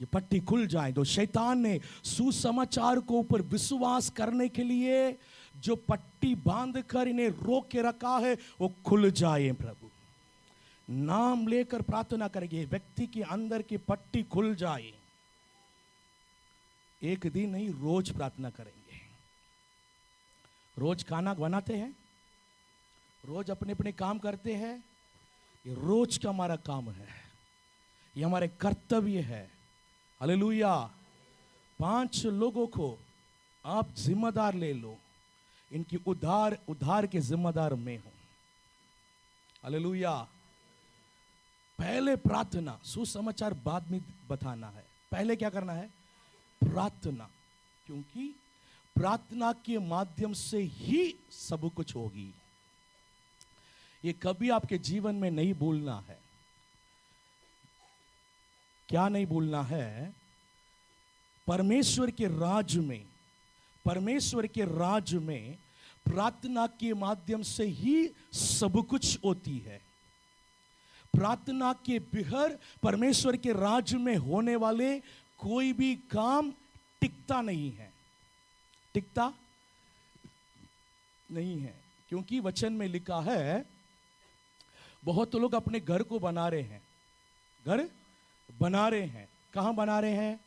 ये पट्टी खुल जाए। तो शैतान ने सुसमाचार को ऊपर विश्वास करने के लिए जो पट्टी बांध कर इन्हें रोक के रखा है वो खुल जाए। प्रभु नाम लेकर प्रार्थना करेंगे, व्यक्ति के अंदर की पट्टी खुल जाए। एक दिन नहीं, रोज प्रार्थना करेंगे। रोज खाना बनाते हैं, रोज अपने अपने काम करते हैं, ये रोज का हमारा काम है, ये हमारे कर्तव्य है। हालेलुया। 5 लोगों को आप जिम्मेदार ले लो, इनकी उद्धार के जिम्मेदार मैं हूं। हालेलुया। पहले प्रार्थना, सुसमाचार बाद में बताना है। पहले क्या करना है? प्रार्थना, क्योंकि प्रार्थना के माध्यम से ही सब कुछ होगी। ये कभी आपके जीवन में नहीं भूलना है। क्या नहीं भूलना है? परमेश्वर के राज्य में, परमेश्वर के राज्य में प्रार्थना के माध्यम से ही सब कुछ होती है। प्रार्थना के बिगर परमेश्वर के राज्य में होने वाले कोई भी काम टिकता नहीं है, टिकता नहीं है। क्योंकि वचन में लिखा है, बहुत लोग अपने घर को बना रहे हैं, घर बना रहे हैं। कहां बना रहे हैं?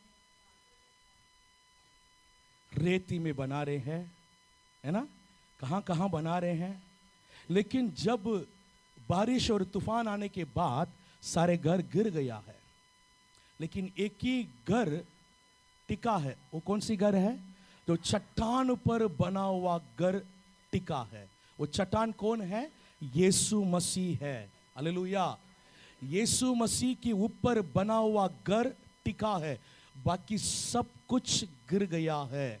रेती में बना रहे हैं, है ना? कहां कहां बना रहे हैं। लेकिन जब बारिश और तूफान आने के बाद सारे घर गिर गया है, लेकिन एक ही घर टिका है। वो कौन सी घर है? जो चट्टान पर बना हुआ घर टिका है। वो चट्टान कौन है? यीशु मसीह है। हालेलुया। यीशु मसीह के ऊपर बना हुआ घर टिका है, बाकी सब कुछ गिर गया है।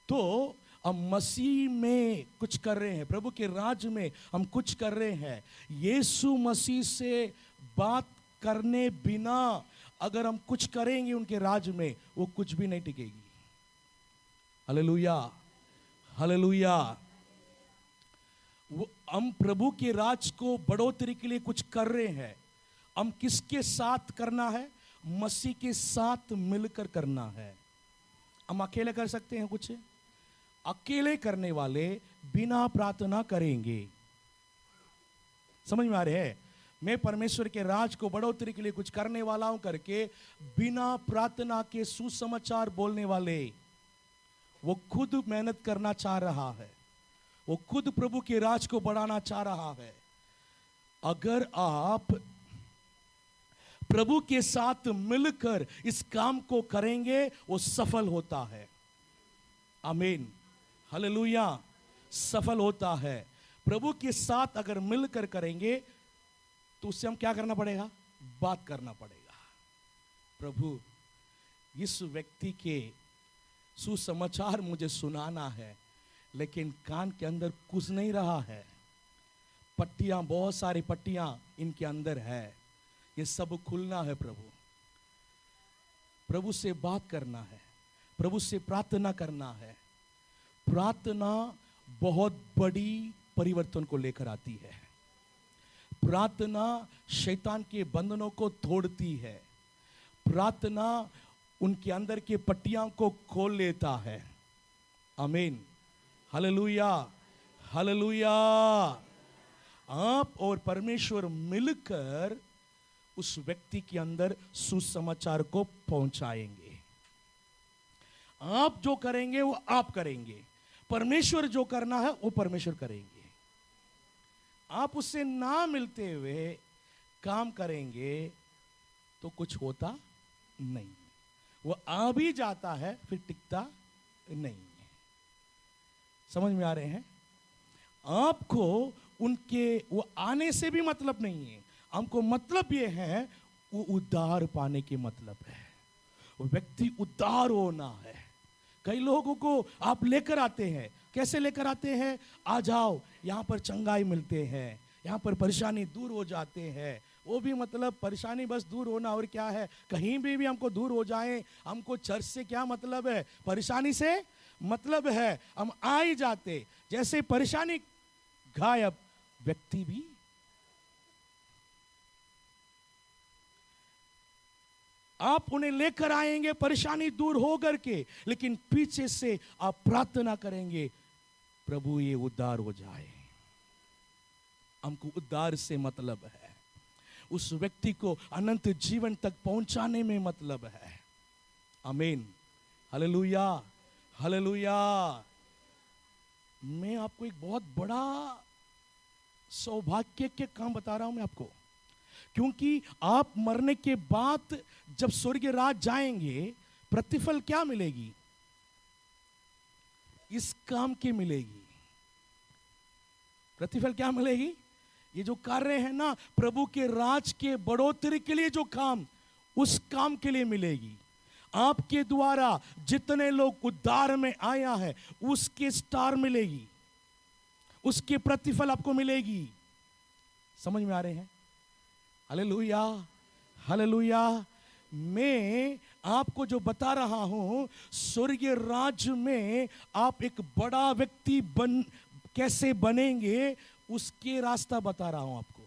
तो हम मसीह में कुछ कर रहे हैं, प्रभु के राज्य में हम कुछ कर रहे हैं। यीशु मसीह से बात करने बिना अगर हम कुछ करेंगे उनके राज्य में, वो कुछ भी नहीं टिकेगी। Hallelujah, hallelujah. हम प्रभु के राज को बढ़ोतरी के लिए कुछ कर रहे हैं। हम किसके साथ करना है? मसीह के साथ मिलकर करना है। हम अकेले कर सकते हैं कुछ? अकेले करने वाले बिना प्रार्थना करेंगे। समझ में आ रहे हैं? मैं परमेश्वर के राज को बढ़ोतरी के लिए कुछ करने वाला हूं करके बिना प्रार्थना के सुसमाचार बोलने वाले, वो खुद मेहनत करना चाह रहा है, वो खुद प्रभु के राज को बढ़ाना चाह रहा है। अगर आप प्रभु के साथ मिलकर इस काम को करेंगे, वो सफल होता है। आमीन, हालेलुया। सफल होता है। प्रभु के साथ अगर मिलकर करेंगे तो उससे हम क्या करना पड़ेगा? बात करना पड़ेगा। प्रभु, इस व्यक्ति के सुसमाचार मुझे सुनाना है, लेकिन कान के अंदर कुछ नहीं रहा है। पट्टियां, बहुत सारी पट्टियां इनके अंदर है, ये सब खुलना है। प्रभु, प्रभु से बात करना है, प्रभु से प्रार्थना करना है। प्रार्थना बहुत बड़ी परिवर्तन को लेकर आती है। प्रार्थना शैतान के बंधनों को तोड़ती है। प्रार्थना उनके अंदर के पट्टियां को खोल लेता है। आमीन, हालेलुया, हालेलुया। आप और परमेश्वर मिलकर उस व्यक्ति के अंदर सुसमाचार को पहुंचाएंगे। आप जो करेंगे वो आप करेंगे, परमेश्वर जो करना है वो परमेश्वर करेंगे। आप उससे ना मिलते हुए काम करेंगे तो कुछ होता नहीं, वो आ भी जाता है फिर टिकता नहीं है। समझ में आ रहे हैं? आपको उनके वो आने से भी मतलब नहीं है, हमको मतलब ये है वो उद्धार पाने की मतलब है, वो व्यक्ति उद्धार होना है। कई लोगों को आप लेकर आते हैं, कैसे लेकर आते हैं? आ जाओ, यहाँ पर चंगाई मिलते हैं, यहाँ पर परेशानी दूर हो जाते हैं। वो भी मतलब परेशानी बस दूर होना, और क्या है? कहीं भी हमको दूर हो जाए, हमको चर्च से क्या मतलब है? परेशानी से मतलब है, हम आ ही जाते। जैसे परेशानी गायब, व्यक्ति भी। आप उन्हें लेकर आएंगे परेशानी दूर हो करके, लेकिन पीछे से आप प्रार्थना करेंगे, प्रभु ये उद्धार हो जाए। हमको उद्धार से मतलब है, उस व्यक्ति को अनंत जीवन तक पहुंचाने में मतलब है। आमीन, हालेलुया, हालेलुया। मैं आपको एक बहुत बड़ा सौभाग्य के काम बता रहा हूं मैं आपको, क्योंकि आप मरने के बाद जब स्वर्ग राज जाएंगे, प्रतिफल क्या मिलेगी? इस काम की मिलेगी। प्रतिफल क्या मिलेगी? ये जो कार्य है ना, प्रभु के राज के बढ़ोतरी के लिए जो काम, उस काम के लिए मिलेगी। आपके द्वारा जितने लोग उद्धार में आया है, उसके स्टार मिलेगी, उसके प्रतिफल आपको मिलेगी। समझ में आ रहे हैं? Hallelujah, hallelujah. मैं आपको जो बता रहा हूं, स्वर्गीय राज्य में आप एक बड़ा व्यक्ति कैसे बनेंगे, उसके रास्ता बता रहा हूं आपको।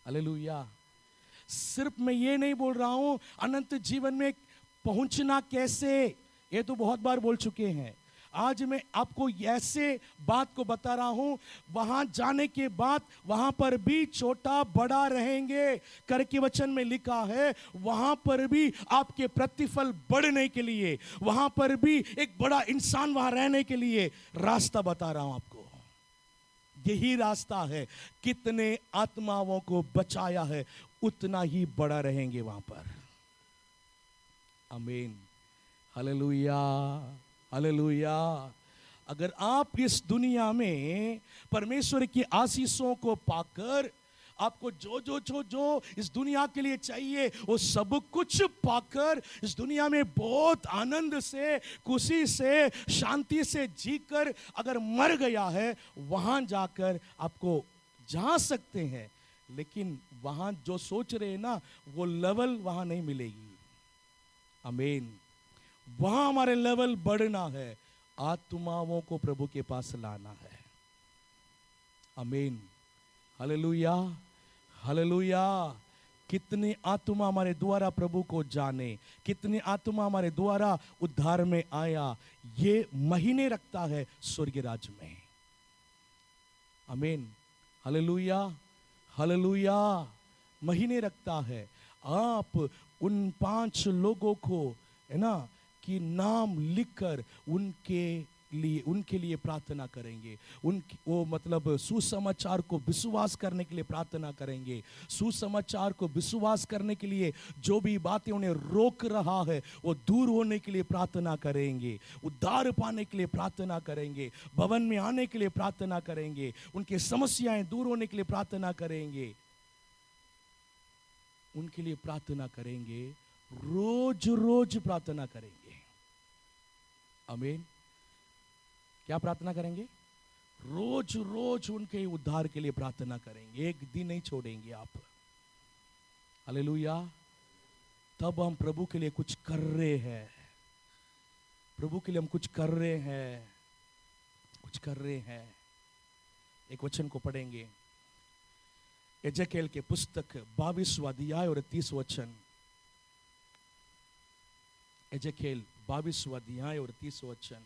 हालेलुया। सिर्फ मैं ये नहीं बोल रहा हूं अनंत जीवन में पहुंचना कैसे, ये तो बहुत बार बोल चुके हैं। आज मैं आपको ऐसे बात को बता रहा हूं, वहां जाने के बाद वहां पर भी छोटा बड़ा रहेंगे करके वचन में लिखा है। वहां पर भी आपके प्रतिफल बढ़ने के लिए, वहां पर भी एक बड़ा इंसान वहां रहने के लिए रास्ता बता रहा हूं आपको। यही रास्ता है। कितने आत्माओं को बचाया है, उतना ही बड़ा रहेंगे वहां पर। आमीन, हालेलुया, हालेलुया। अगर आप इस दुनिया में परमेश्वर की आशीषों को पाकर, आपको जो इस दुनिया के लिए चाहिए वो सब कुछ पाकर, इस दुनिया में बहुत आनंद से, खुशी से, शांति से जीकर अगर मर गया है, वहां जाकर आपको जा सकते हैं। लेकिन वहां जो सोच रहे हैं ना, वो लेवल वहां नहीं मिलेगी। आमीन। वहां हमारे लेवल बढ़ना है, आत्माओं को प्रभु के पास लाना है। आमीन, हालेलुया, हालेलुया। कितनी आत्मा हमारे द्वारा प्रभु को जाने, कितनी आत्मा हमारे द्वारा उद्धार में आया, ये महीने रखता है स्वर्ग राज्य में। आमीन, हालेलुया, हालेलुया। महीने रखता है। आप उन 5 लोगों को, है ना, कि नाम लिखकर उनके लिए प्रार्थना करेंगे। वो मतलब सुसमाचार को विश्वास करने के लिए प्रार्थना करेंगे। सुसमाचार को विश्वास करने के लिए जो भी बातें उन्हें रोक रहा है, वो दूर होने के लिए प्रार्थना करेंगे। उद्धार पाने के लिए प्रार्थना करेंगे। भवन में आने के लिए प्रार्थना करेंगे। उनकी समस्याएं दूर होने के लिए प्रार्थना करेंगे। उनके लिए प्रार्थना करेंगे, रोज रोज प्रार्थना करेंगे। आमीन। क्या प्रार्थना करेंगे? रोज रोज उनके उद्धार के लिए प्रार्थना करेंगे, एक दिन नहीं छोड़ेंगे आप। हालेलुया। तब हम प्रभु के लिए कुछ कर रहे हैं, प्रभु के लिए हम कुछ कर रहे हैं, कुछ कर रहे हैं। एक वचन को पढ़ेंगे, एजेकिएल के पुस्तक 22वां अध्याय और 30 वचन। एजेकिएल 22वां अध्याय और 30 वचन।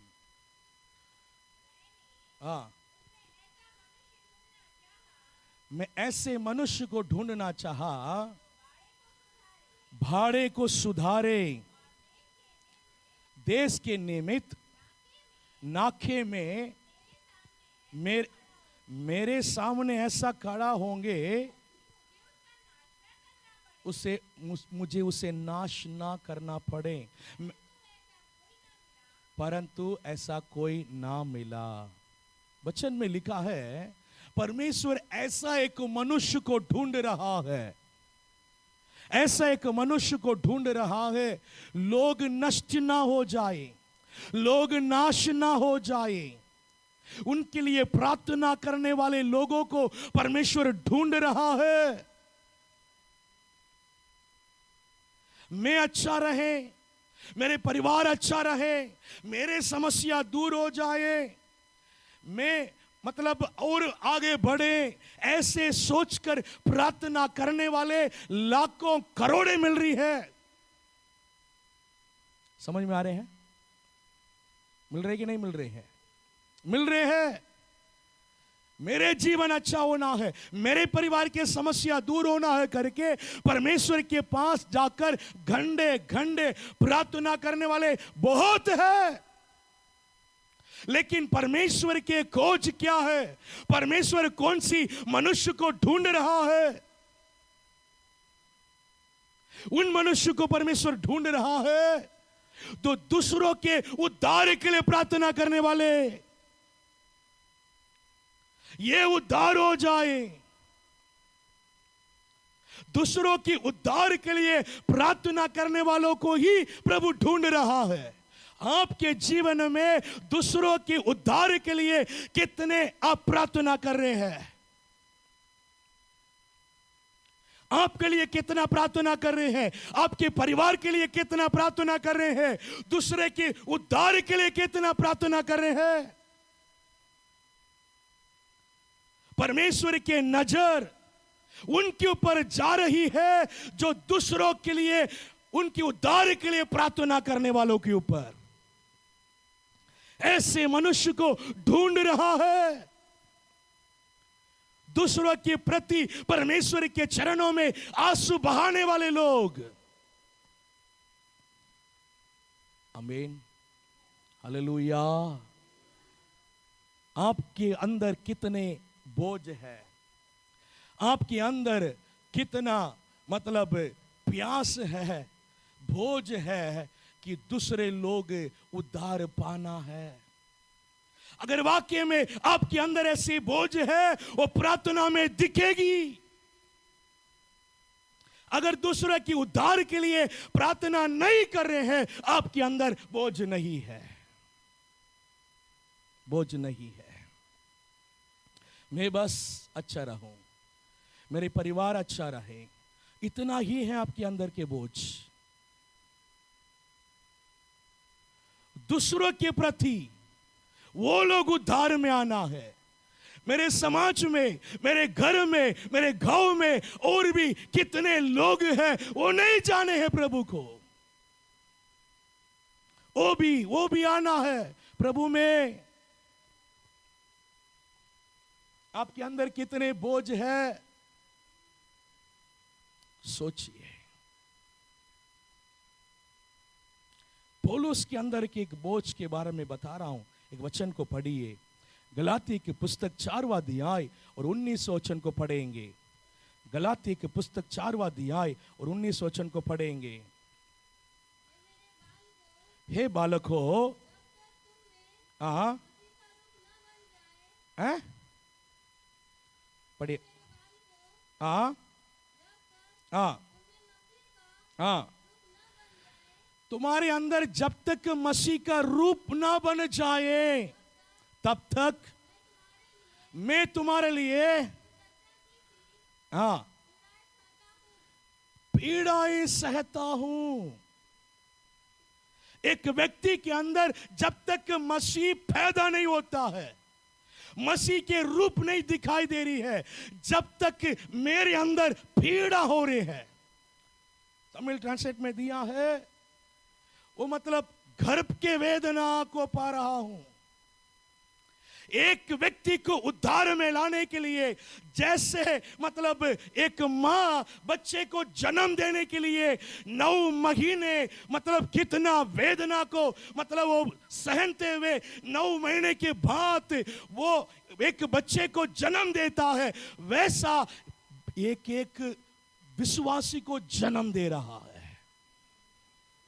मैं ऐसे मनुष्य को ढूंढना चाहा, भाड़े को सुधारे देश के निमित्त नाके में मेरे सामने ऐसा खड़ा होंगे, मुझे उसे नाश ना करना पड़े, परंतु ऐसा कोई ना मिला। वचन में लिखा है परमेश्वर ऐसा एक मनुष्य को ढूंढ रहा है, ऐसा एक मनुष्य को ढूंढ रहा है, लोग नष्ट ना हो जाए, लोग नाश ना हो जाए, उनके लिए प्रार्थना करने वाले लोगों को परमेश्वर ढूंढ रहा है। मैं अच्छा रहे, मेरे परिवार अच्छा रहे, मेरे समस्या दूर हो जाए, मैं मतलब और आगे बढ़े, ऐसे सोचकर प्रार्थना करने वाले लाखों करोड़े मिल रही है। समझ में आ रहे हैं? मिल रहे कि नहीं मिल रहे हैं? मिल रहे हैं। मेरे जीवन अच्छा होना है, मेरे परिवार की समस्या दूर होना है करके परमेश्वर के पास जाकर घंटे घंटे प्रार्थना करने वाले बहुत है। लेकिन परमेश्वर के खोज क्या है? परमेश्वर कौन सी मनुष्य को ढूंढ रहा है? उन मनुष्य को परमेश्वर ढूंढ रहा है तो दूसरों के उद्धार के लिए प्रार्थना करने वाले, ये उद्धार हो जाए, दूसरों की उद्धार के लिए प्रार्थना करने वालों को ही प्रभु ढूंढ रहा है। आपके जीवन में दूसरों के उद्धार के लिए कितने आप प्रार्थना कर रहे हैं? आपके लिए कितना प्रार्थना कर रहे हैं? आपके परिवार के लिए कितना प्रार्थना कर रहे हैं? दूसरे के उद्धार के लिए कितना प्रार्थना कर रहे हैं? परमेश्वर की नजर उनके ऊपर जा रही है जो दूसरों के लिए, उनके उद्धार के लिए प्रार्थना करने वालों के ऊपर। ऐसे मनुष्य को ढूंढ रहा है, दूसरों के प्रति परमेश्वर के चरणों में आंसू बहाने वाले लोग। आमीन, हालेलुया। आपके अंदर कितने बोझ है, आपके अंदर कितना मतलब प्यास है, बोझ है कि दूसरे लोग उद्धार पाना है। अगर वाकई में आपके अंदर ऐसी बोझ है वो प्रार्थना में दिखेगी। अगर दूसरे की उद्धार के लिए प्रार्थना नहीं कर रहे हैं, आपके अंदर बोझ नहीं है, बोझ नहीं है। मैं बस अच्छा रहूं, मेरे परिवार अच्छा रहे, इतना ही है आपके अंदर के बोझ। दूसरों के प्रति वो लोग उद्धार में आना है। मेरे समाज में, मेरे घर में, मेरे गांव में और भी कितने लोग हैं वो नहीं जाने हैं प्रभु को, वो भी आना है प्रभु में। आपके अंदर कितने बोझ है सोचिए। पौलुस के अंदर के एक बोझ के बारे में बता रहा हूं। एक वचन को पढ़िए, गलाती की पुस्तक 4वां अध्याय और 19 वचन को पढ़ेंगे। गलाती की पुस्तक 4वां अध्याय और 19 वचन को पढ़ेंगे। हे बालको, पढ़िए। तुम्हारे अंदर जब तक मसीह का रूप ना बन जाए तब तक मैं तुम्हारे लिए पीड़ाएं सहता हूं। एक व्यक्ति के अंदर जब तक मसीह पैदा नहीं होता है, मसीह के रूप नहीं दिखाई दे रही है, जब तक मेरे अंदर पीड़ा हो रही है। तमिल ट्रांसलेट में दिया है वो मतलब गर्भ के वेदना को पा रहा हूं। एक व्यक्ति को उद्धार में लाने के लिए, जैसे मतलब एक माँ बच्चे को जन्म देने के लिए 9 महीने मतलब कितना वेदना को मतलब वो सहनते हुए 9 महीने के बाद वो एक बच्चे को जन्म देता है, वैसा एक एक विश्वासी को जन्म दे रहा है।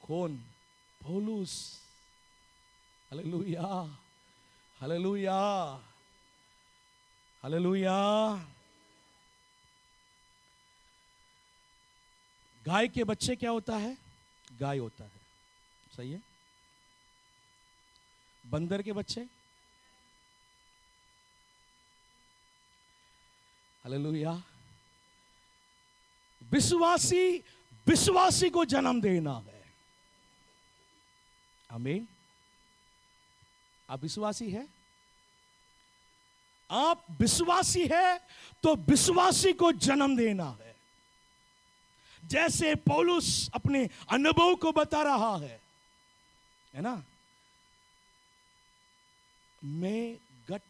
कौन? पौलुस। Hallelujah, hallelujah, hallelujah. गाय के बच्चे क्या होता है? गाय होता है, सही है। बंदर के बच्चे? हालेलुया। विश्वासी विश्वासी को जन्म देना है। आमीन। आप विश्वासी है? आप विश्वासी है तो विश्वासी को जन्म देना है। जैसे पौलुस अपने अनुभव को बता रहा है ना। मैं गट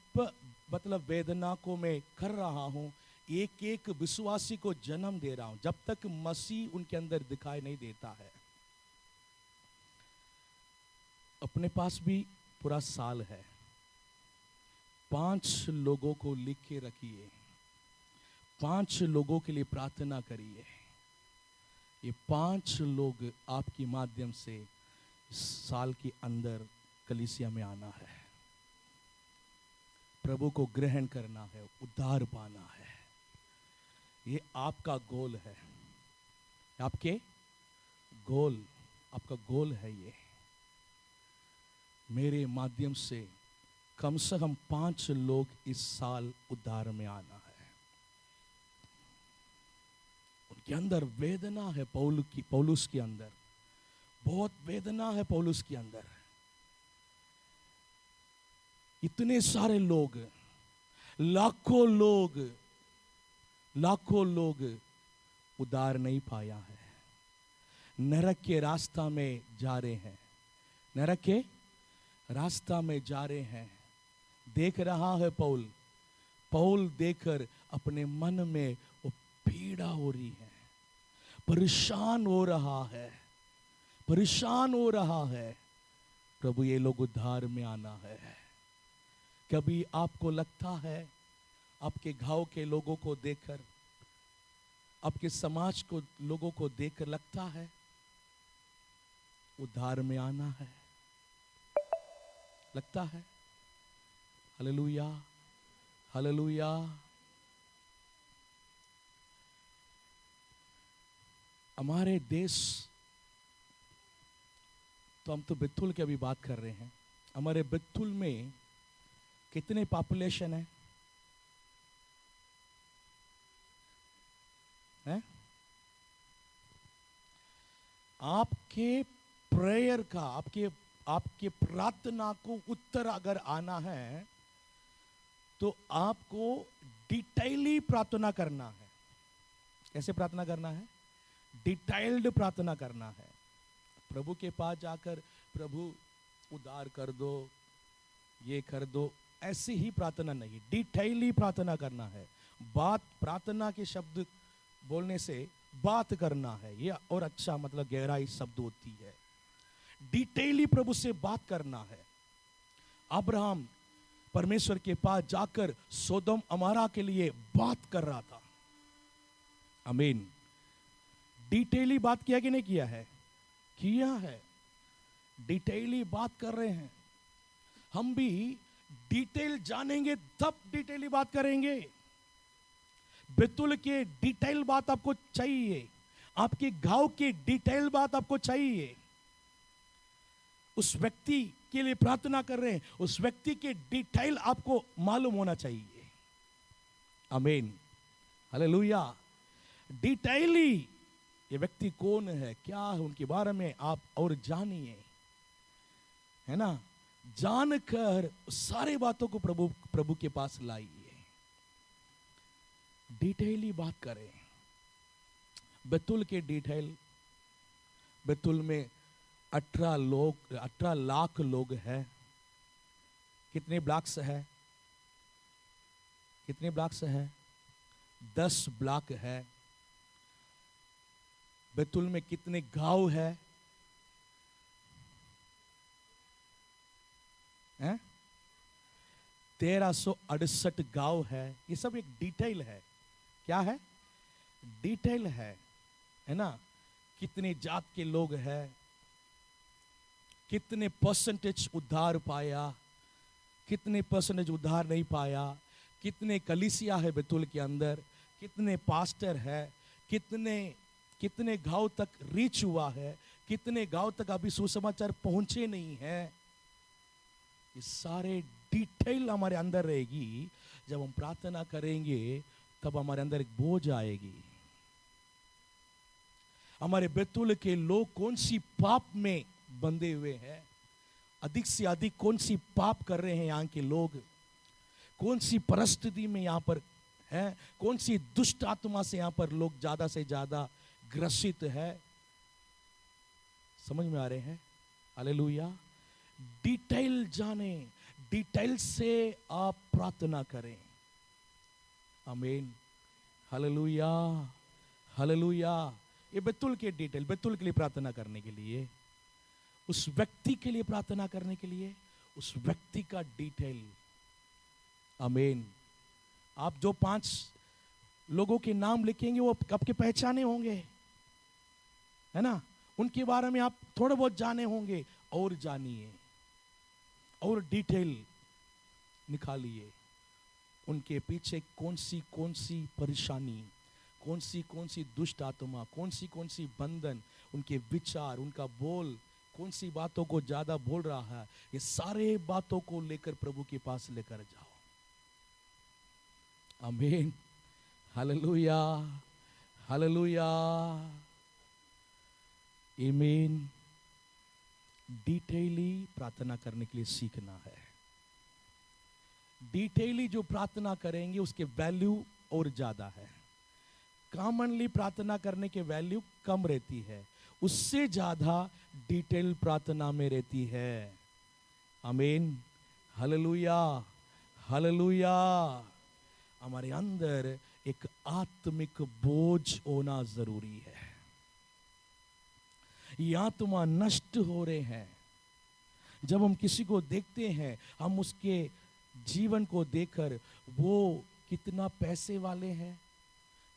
मतलब वेदना को मैं कर रहा हूं, एक एक विश्वासी को जन्म दे रहा हूं, जब तक मसीह उनके अंदर दिखाई नहीं देता है। अपने पास भी पूरा साल है, 5 लोगों को लिख के रखिए, 5 लोगों के लिए प्रार्थना करिए। ये 5 लोग आपके माध्यम से इस साल के अंदर कलीसिया में आना है, प्रभु को ग्रहण करना है, उद्धार पाना है। ये आपका गोल है, आपके गोल, आपका गोल है। ये मेरे माध्यम से कम 5 लोग इस साल उद्धार में आना है। उनके अंदर वेदना है, पौलुस के अंदर बहुत वेदना है। पौलुस के अंदर इतने सारे लोग, लाखों लोग उद्धार नहीं पाया है, नरक के रास्ता में जा रहे हैं, नरक के रास्ता में जा रहे हैं। देख रहा है पौल देखकर अपने मन में वो पीड़ा हो रही है, परेशान हो रहा है। प्रभु ये लोग उद्धार में आना है। कभी आपको लगता है आपके गांव के लोगों को देखकर, आपके समाज को लोगों को देखकर लगता है उद्धार में आना है? लगता है? Hallelujah, hallelujah. हमारे देश, तो हम तो बैतूल की अभी बात कर रहे हैं, हमारे बैतूल में कितने पॉपुलेशन है? आपके प्रेयर का, आपके प्रार्थना को उत्तर अगर आना है तो आपको डिटेयली प्रार्थना करना है। कैसे प्रार्थना करना है? डिटेल्ड प्रार्थना करना है। प्रभु के पास जाकर प्रभु उद्धार कर दो, ये कर दो, ऐसी ही प्रार्थना नहीं, डिटेयली प्रार्थना करना है। बात, प्रार्थना के शब्द बोलने से बात करना है, ये और अच्छा मतलब गहराई शब्द होती है। डिटेयली प्रभु से बात करना है। अब्राहम परमेश्वर के पास जाकर सोदोम अमारा के लिए बात कर रहा था। आमीन। डिटेयली बात किया कि नहीं किया है? किया है। डिटेयली बात कर रहे हैं। हम भी डिटेल जानेंगे तब डिटेयली बात करेंगे। बैतूल के डिटेल बात आपको चाहिए, आपके गांव की डिटेल बात आपको चाहिए। उस व्यक्ति के लिए प्रार्थना कर रहे हैं, उस व्यक्ति के डिटेल आपको मालूम होना चाहिए। आमीन, हालेलुया। डिटेयली ये व्यक्ति कौन है, क्या है, उनके बारे में आप और जानिए, है ना। जानकर सारी बातों को प्रभु के पास लाइए। डिटेयली बात करें। बैतूल के डिटेल, बैतूल में 18 लाख लोग हैं। कितने ब्लॉक्स है? कितने ब्लॉक से है? 10 ब्लॉक है। बैतूल में कितने गांव है? हैं? 1368 गांव है। ये सब एक डिटेल है। क्या है? डिटेल है ना? कितने जात के लोग हैं, कितने परसेंटेज उद्धार पाया, कितने परसेंटेज उद्धार नहीं पाया, कितने कलीसिया है बैतूल के अंदर, कितने पास्टर है, कितने कितने गांव तक रीच हुआ है, कितने गांव तक अभी सुसमाचार पहुंचे नहीं है। ये सारे डिटेल हमारे अंदर रहेगी। जब हम प्रार्थना करेंगे तब हमारे अंदर एक बोझ आएगी। हमारे बैतूल के लोग कौन सी पाप में बंधे हुए हैं, अधिक से अधिक कौन सी पाप कर रहे हैं यहाँ के लोग, कौन सी परिस्थिति में यहाँ पर है, कौन सी दुष्ट आत्मा से यहाँ पर लोग ज्यादा से ज्यादा ग्रसित है। समझ में आ रहे हैं? हालेलुया। डिटेल जाने, डिटेल से आप प्रार्थना करें। आमीन। Hallelujah, hallelujah. ये बैतूल के डिटेल, बैतूल के लिए प्रार्थना करने के लिए, उस व्यक्ति के लिए प्रार्थना करने के लिए, उस व्यक्ति का डिटेल। आमीन। आप जो 5 लोगों के नाम लिखेंगे वो आपके पहचाने होंगे, है ना? उनके बारे में आप थोड़ा बहुत जाने होंगे, और जानिए और डिटेल निकालिए। उनके पीछे कौन सी परेशानी, कौन सी दुष्ट आत्मा, कौन सी बंधन, उनके विचार, उनका बोल, कौन सी बातों को ज्यादा बोल रहा है, ये सारे बातों को लेकर प्रभु के पास लेकर जाओ। आमीन। हालेलुया, हालेलुया, आमीन। डिटेली प्रार्थना करने के लिए सीखना है। डिटेली जो प्रार्थना करेंगे उसके वैल्यू और ज्यादा है। कॉमनली प्रार्थना करने के वैल्यू कम रहती है, उससे ज्यादा डिटेल प्रार्थना में रहती है। आमीन। Hallelujah, hallelujah. हमारे अंदर एक आत्मिक बोझ होना जरूरी है। ये आत्मा नष्ट हो रहे हैं। जब हम किसी को देखते हैं, हम उसके जीवन को देखकर वो कितना पैसे वाले हैं,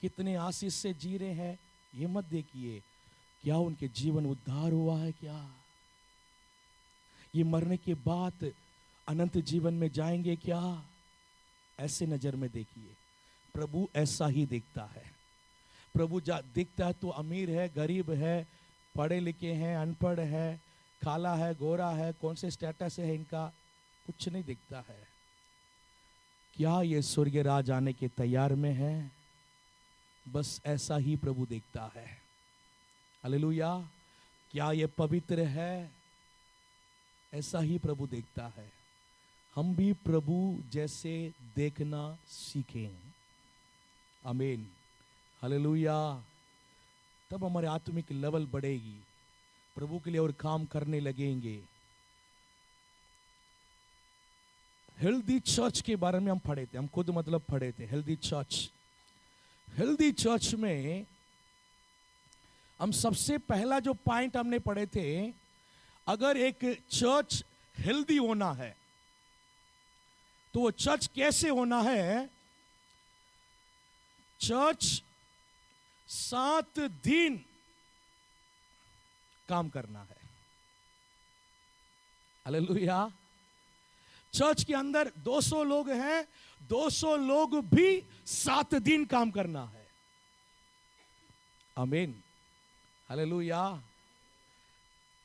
कितने आशीष से जी रहे हैं, ये मत देखिए क्या उनके जीवन उद्धार हुआ है, क्या ये मरने के बाद अनंत जीवन में जाएंगे क्या, ऐसे नजर में देखिए। प्रभु ऐसा ही देखता है। प्रभु देखता है तो अमीर है, गरीब है, पढ़े लिखे हैं, अनपढ़ है, काला है, गोरा है, कौन से स्टेटस है इनका, कुछ नहीं दिखता है। क्या ये स्वर्ग राज आने के तैयार में है? बस ऐसा ही प्रभु देखता है। हालेलुया। क्या ये पवित्र है? ऐसा ही प्रभु देखता है। हम भी प्रभु जैसे देखना सीखें। आमीन। हालेलुया। तब हमारे आत्मिक लेवल बढ़ेगी, प्रभु के लिए और काम करने लगेंगे। हेल्दी चर्च के बारे में हम पढ़े थे, हम खुद मतलब पढ़े थे। हेल्दी चर्च, हेल्दी चर्च में हम सबसे पहला जो पॉइंट हमने पढ़े थे, अगर एक चर्च हेल्दी होना है तो वो चर्च कैसे होना है? चर्च 7 दिन काम करना है। हालेलुया। चर्च के अंदर 200 लोग हैं, 200 लोग भी 7 दिन काम करना है। आमीन। हालेलुया।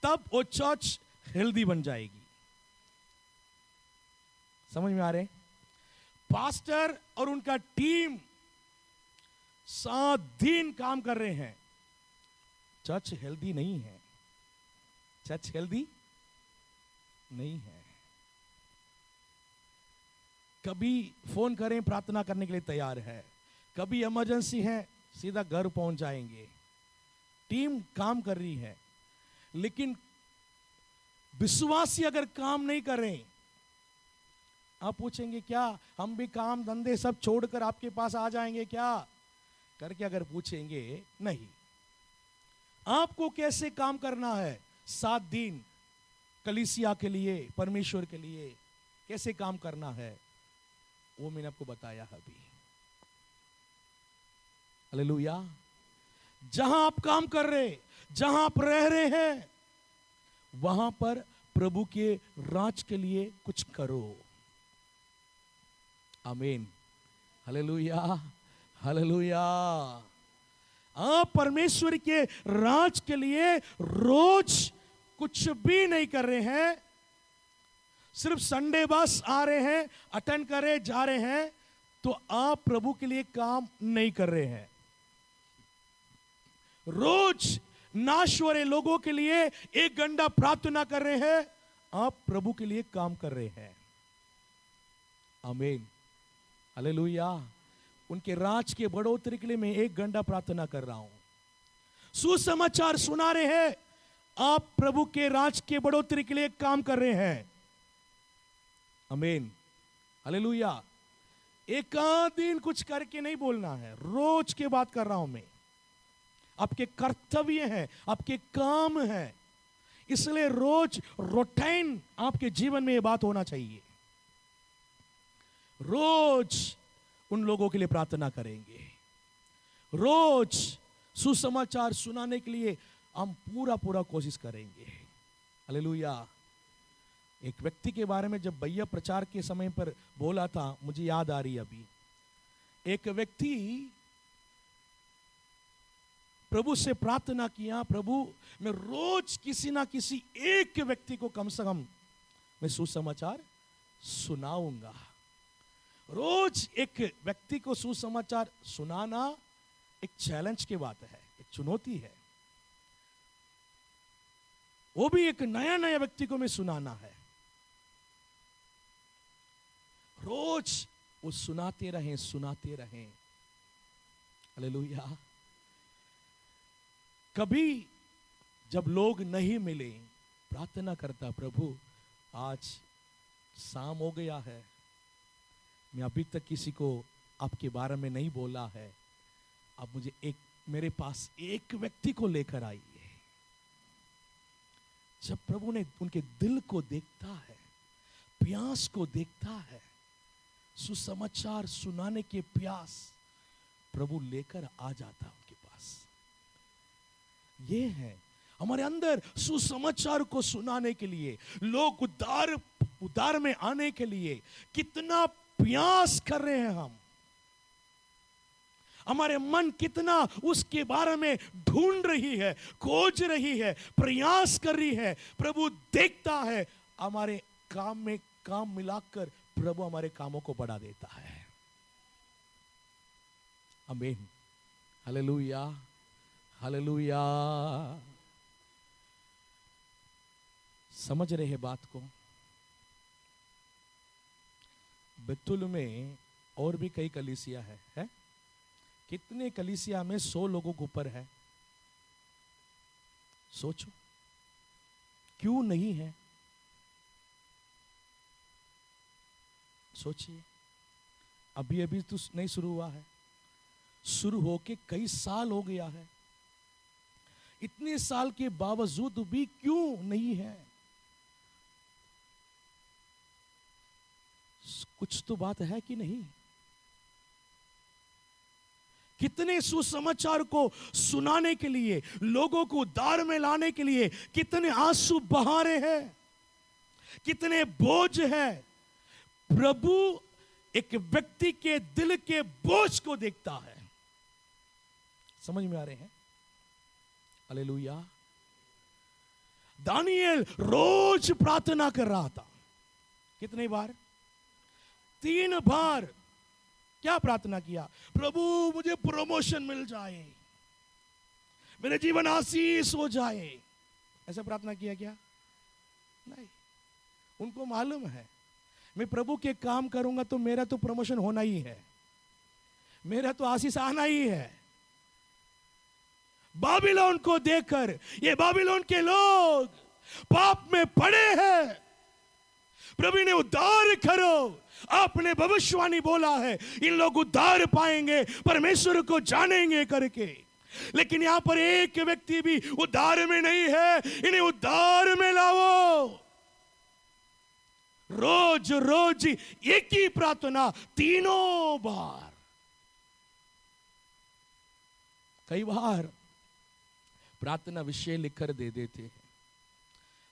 तब वो चर्च हेल्दी बन जाएगी। समझ में आ रहे? पास्टर और उनका टीम 7 दिन काम कर रहे हैं, चर्च हेल्दी नहीं है। चर्च हेल्दी नहीं है। कभी फोन करें, प्रार्थना करने के लिए तैयार है, कभी इमरजेंसी है, सीधा घर पहुंच जाएंगे। टीम काम कर रही है, लेकिन विश्वासी अगर काम नहीं करें आप पूछेंगे क्या हम भी काम धंधे सब छोड़कर आपके पास आ जाएंगे क्या करके अगर पूछेंगे, नहीं। आपको कैसे काम करना है 7 दिन कलीसिया के लिए, परमेश्वर के लिए कैसे काम करना है, वो मैंने आपको बताया अभी। हालेलुया। जहां आप काम कर रहे, जहां आप रह रहे हैं, वहां पर प्रभु के राज के लिए कुछ करो। आमीन। Hallelujah, hallelujah. आप परमेश्वर के राज के लिए रोज कुछ भी नहीं कर रहे हैं, सिर्फ संडे बस आ रहे हैं, अटेंड कर रहे, जा रहे हैं, तो आप प्रभु के लिए काम नहीं कर रहे हैं। रोज नाश्वरे लोगों के लिए 1 घंटा प्रार्थना कर रहे हैं, आप प्रभु के लिए काम कर रहे हैं। आमीन, हालेलुया। उनके राज के बढ़ोतरी के लिए मैं 1 घंटा प्रार्थना कर रहा हूं। सुसमाचार सुना रहे हैं, आप प्रभु के राज के बढ़ोतरी के लिए काम कर रहे हैं। आमीन, हालेलुया। एक आध दिन कुछ करके नहीं बोलना है, रोज की बात कर रहा हूं मैं। आपके कर्तव्य हैं, आपके काम हैं, इसलिए रोज रूटीन आपके जीवन में यह बात होना चाहिए। रोज उन लोगों के लिए प्रार्थना करेंगे, रोज सुसमाचार सुनाने के लिए हम पूरा कोशिश करेंगे। हालेलुया। एक व्यक्ति के बारे में जब भैया प्रचार के समय पर बोला था, मुझे याद आ रही अभी। एक व्यक्ति प्रभु से प्रार्थना किया, प्रभु मैं रोज किसी ना किसी एक व्यक्ति को कम से कम मैं सुसमाचार सुनाऊंगा। रोज एक व्यक्ति को सुसमाचार सुनाना एक चैलेंज की बात है, एक चुनौती है। वो भी एक नया व्यक्ति को मैं सुनाना है। रोज वो सुनाते रहें। हालेलुया। कभी जब लोग नहीं मिले, प्रार्थना करता, प्रभु आज शाम हो गया है, मैं अभी तक किसी को आपके बारे में नहीं बोला है, अब मुझे मेरे पास एक व्यक्ति को लेकर आइए। जब प्रभु ने उनके दिल को देखता है, प्यास को देखता है, सुसमाचार सुनाने के प्यास प्रभु लेकर आ जाता उनके पास। ये है हमारे अंदर सुसमाचार को सुनाने के लिए, लोग उद्धार में आने के लिए कितना प्रयास कर रहे हैं हम। हमारे मन कितना उसके बारे में ढूंढ रही है, खोज रही है, प्रयास कर रही है। प्रभु देखता है, हमारे काम में काम मिलाकर प्रभु हमारे कामों को बढ़ा देता है। आमीन, हालेलुया, हालेलुया। समझ रहे हैं बात को? बेतुल में और भी कई कलीसिया है? कितने कलीसिया में 100 लोगों के ऊपर है? सोचो, क्यों नहीं है? सोचिए, अभी तो नहीं शुरू हुआ है, शुरू होके कई साल हो गया है। इतने साल के बावजूद भी क्यों नहीं है? कुछ तो बात है कि नहीं? कितने सुसमाचार को सुनाने के लिए, लोगों को उद्धार में लाने के लिए कितने आंसू बहा रहे हैं, कितने बोझ है। प्रभु एक व्यक्ति के दिल के बोझ को देखता है। समझ में आ रहे हैं? हालेलुया। दानिएल रोज प्रार्थना कर रहा था। कितनी बार? 3 बार। क्या प्रार्थना किया? प्रभु मुझे प्रमोशन मिल जाए, मेरे जीवन आशीष हो जाए। ऐसा प्रार्थना किया क्या? नहीं। उनको मालूम है, मैं प्रभु के काम करूंगा तो मेरा तो प्रमोशन होना ही है, मेरा तो आशीष आना ही है। बाबिलोन को देखकर ये बाबिलोन के लोग पाप में पड़े हैं, प्रभु ने उद्धार करो, आपने भविष्यवाणी बोला है इन लोग उद्धार पाएंगे, परमेश्वर को जानेंगे करके। लेकिन यहां पर एक व्यक्ति भी उद्धार में नहीं है, इन्हें उद्धार में लाओ। रोज रोज एक ही प्रार्थना 3 बार। कई बार प्रार्थना विषय लिखकर दे देते हैं,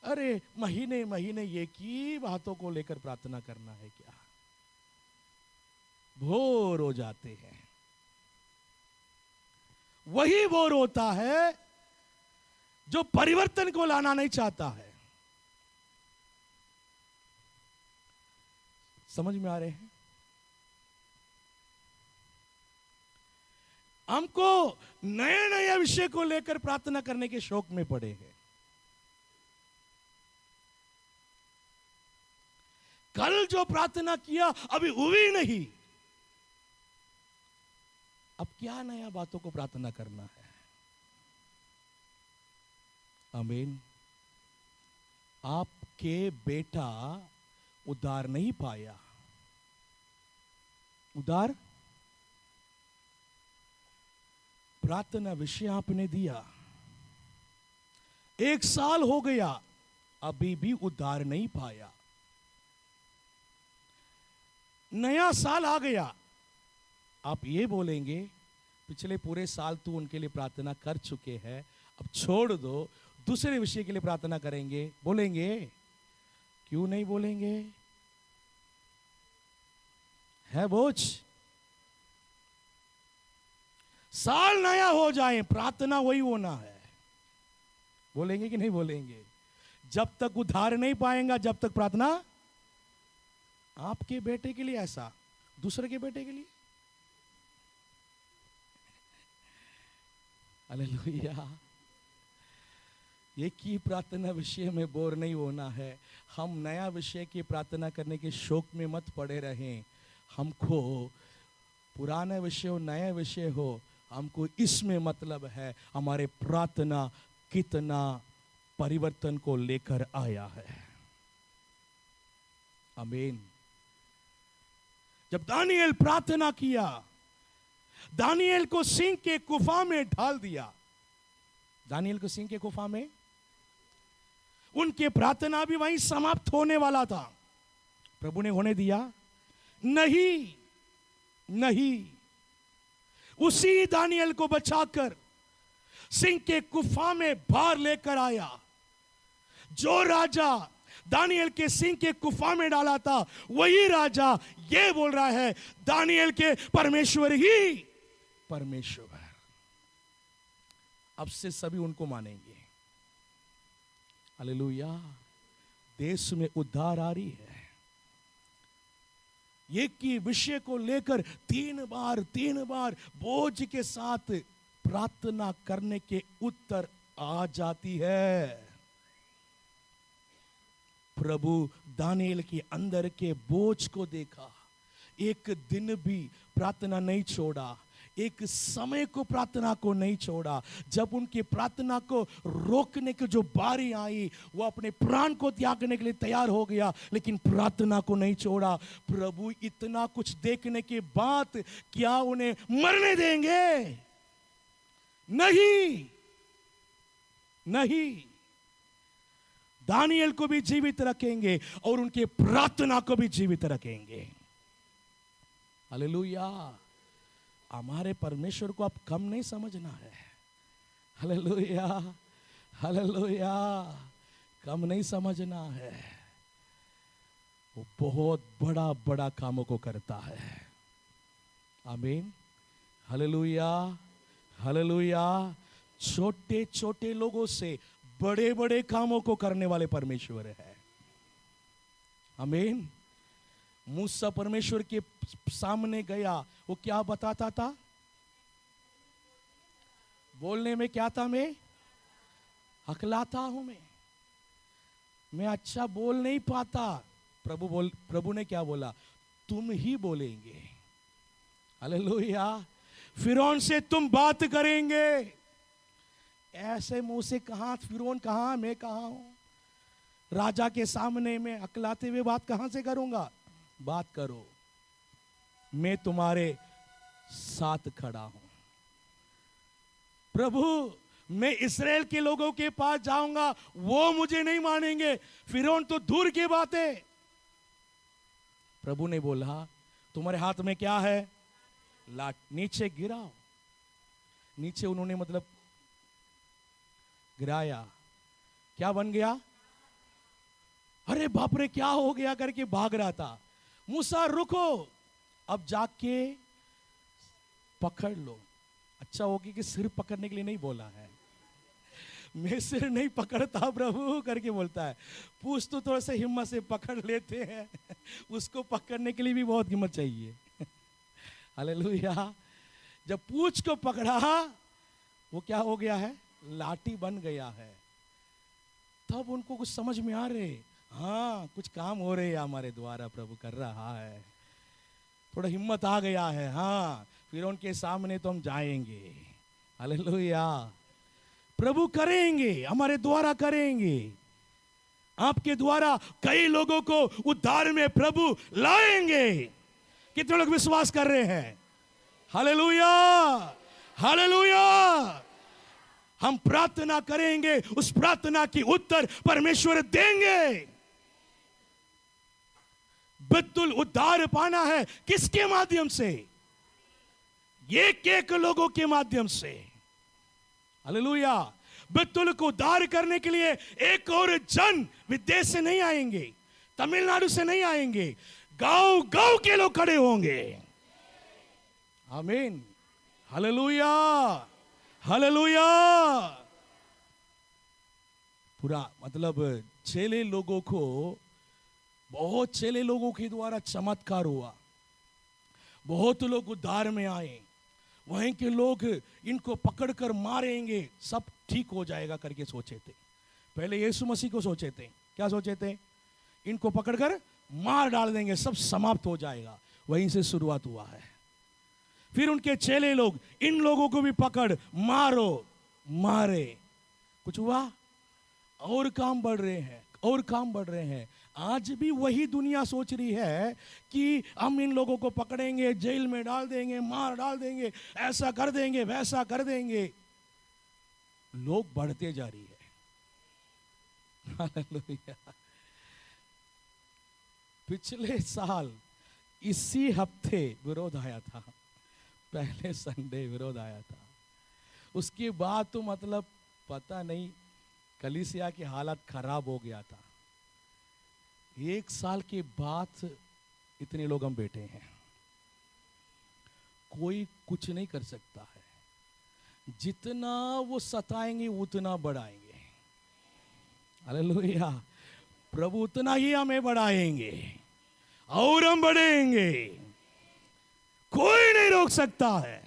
अरे महीने महीने एक ही बातों को लेकर प्रार्थना करना है क्या, बोर हो जाते हैं। वही बोर होता है जो परिवर्तन को लाना नहीं चाहता है। समझ में आ रहे हैं? हमको नए नए विषय को लेकर प्रार्थना करने के शौक में पड़े हैं। कल जो प्रार्थना किया अभी हुई नहीं, अब क्या नया बातों को प्रार्थना करना है। आमीन। आपके बेटा उद्धार नहीं पाया, उद्धार प्रार्थना विषय आपने दिया, 1 साल हो गया, अभी भी उद्धार नहीं पाया। नया साल आ गया, आप ये बोलेंगे पिछले पूरे साल तू उनके लिए प्रार्थना कर चुके हैं, अब छोड़ दो, दूसरे विषय के लिए प्रार्थना करेंगे, बोलेंगे? क्यों नहीं बोलेंगे? है बोझ? साल नया हो जाए, प्रार्थना वही होना है, बोलेंगे कि नहीं बोलेंगे? जब तक उद्धार नहीं पाएगा, जब तक प्रार्थना। आपके बेटे के लिए ऐसा, दूसरे के बेटे के लिए। हालेलुया। एक ही प्रार्थना विषय में बोर नहीं होना है। हम नया विषय की प्रार्थना करने के शौक में मत पड़े रहें। हमको पुराना विषय हो, नया विषय हो, हमको इसमें मतलब है हमारे प्रार्थना कितना परिवर्तन को लेकर आया है। आमीन। जब दानिएल प्रार्थना किया, दानिएल को सिंह के गुफा में डाल दिया। दानिएल को सिंह के गुफा में, उनके प्रार्थना भी वहीं समाप्त होने वाला था। प्रभु ने होने दिया? नहीं, नहीं। उसी दानिएल को बचाकर सिंह के गुफा में बाहर लेकर आया। जो राजा दानिएल के सिंह के गुफा में डाला था, वही राजा ये बोल रहा है दानिएल के परमेश्वर ही परमेश्वर। अब से सभी उनको मानेंगे। हालेलुया। देश में उद्धार आ रही है। एक ही विषय को लेकर 3 बार बोझ के साथ प्रार्थना करने के उत्तर आ जाती है। प्रभु दानिएल के अंदर के बोझ को देखा, एक दिन भी प्रार्थना नहीं छोड़ा, एक समय को प्रार्थना को नहीं छोड़ा। जब उनकी प्रार्थना को रोकने की जो बारी आई, वो अपने प्राण को त्यागने के लिए तैयार हो गया, लेकिन प्रार्थना को नहीं छोड़ा। प्रभु इतना कुछ देखने के बाद क्या उन्हें मरने देंगे? नहीं, नहीं। दानिएल को भी जीवित रखेंगे और उनके प्रार्थना को भी जीवित रखेंगे। हालेलुया। हमारे परमेश्वर को अब कम नहीं समझना है। Hallelujah, hallelujah. कम नहीं समझना है। वो बहुत बड़ा बड़ा कामों को करता है। आमीन। Hallelujah, hallelujah. छोटे छोटे लोगों से बड़े बड़े कामों को करने वाले परमेश्वर है। आमीन। मूसा परमेश्वर के सामने गया, वो क्या बताता था? बोलने में क्या था? मैं हकलाता हूं, मैं अच्छा बोल नहीं पाता। प्रभु ने क्या बोला? तुम ही बोलेंगे। हालेलुया। फिरौन से तुम बात करेंगे। ऐसे मुंह से कहां? फिरौन कहां, मैं कहां हूं? राजा के सामने में अकलाते हुए बात कहां से करूंगा? बात करो, मैं तुम्हारे साथ खड़ा हूं। प्रभु, मैं इस्राएल के लोगों के पास जाऊंगा, वो मुझे नहीं मानेंगे, फिरौन तो दूर की बात है। प्रभु ने बोला, तुम्हारे हाथ में क्या है? लाठ। नीचे गिराओ। नीचे उन्होंने मतलब गिराया, क्या बन गया? अरे बाप रे, क्या हो गया करके भाग रहा था। मूसा रुको, अब जाके पकड़ लो। अच्छा होगी कि सिर पकड़ने के लिए नहीं बोला है, मैं सिर नहीं पकड़ता प्रभु करके बोलता है। पूछ तो थोड़ा सा हिम्मत से पकड़ लेते हैं, उसको पकड़ने के लिए भी बहुत हिम्मत चाहिए। हालेलुया। जब पूछ को पकड़ा, वो क्या हो गया है? लाठी बन गया है। तब उनको कुछ समझ में आ रहे, हाँ कुछ काम हो रहे हैं हमारे द्वारा, प्रभु कर रहा है। थोड़ा हिम्मत आ गया है। हाँ, फिर उनके सामने तो हम जाएंगे। हालेलुया। प्रभु करेंगे, हमारे द्वारा करेंगे। आपके द्वारा कई लोगों को उद्धार में प्रभु लाएंगे। कितने लोग विश्वास कर रहे हैं? Hallelujah, hallelujah. हम प्रार्थना करेंगे, उस प्रार्थना की उत्तर परमेश्वर देंगे। बिल्कुल उद्धार पाना है किसके माध्यम से? एक एक लोगों के माध्यम से। हालेलुया। बिल्कुल को उद्धार करने के लिए एक और जन विदेश से नहीं आएंगे, तमिलनाडु से नहीं आएंगे, गांव गांव के लोग खड़े होंगे। आमीन। Hallelujah, hallelujah. पूरा मतलब चेले लोगों को, बहुत चेले लोगों के द्वारा चमत्कार हुआ, बहुत लोग उद्धार में आए। वहीं के लोग इनको पकड़कर मारेंगे, सब ठीक हो जाएगा करके सोचे थे। पहले यीशु मसीह को सोचे थे, क्या सोचे थे? इनको पकड़कर मार डाल देंगे, सब समाप्त हो जाएगा। वहीं से शुरुआत हुआ है। फिर उनके चेले लोग इन लोगों को भी पकड़ मारो, मारे। कुछ हुआ? और काम बढ़ रहे हैं, और काम बढ़ रहे हैं। आज भी वही दुनिया सोच रही है कि हम इन लोगों को पकड़ेंगे, जेल में डाल देंगे, मार डाल देंगे, ऐसा कर देंगे, वैसा कर देंगे। लोग बढ़ते जा रही है। हालेलुया। पिछले साल इसी हफ्ते विरोध आया था, पहले संडे विरोध आया था। उसके बाद तो मतलब पता नहीं, कलीसिया की हालत खराब हो गया था। एक साल के बाद इतने लोग हम बैठे हैं, कोई कुछ नहीं कर सकता है। जितना वो सताएंगे उतना बढ़ाएंगे। हालेलुया। प्रभु उतना ही हमें बढ़ाएंगे और हम बढ़ेंगे। कोई नहीं रोक सकता है।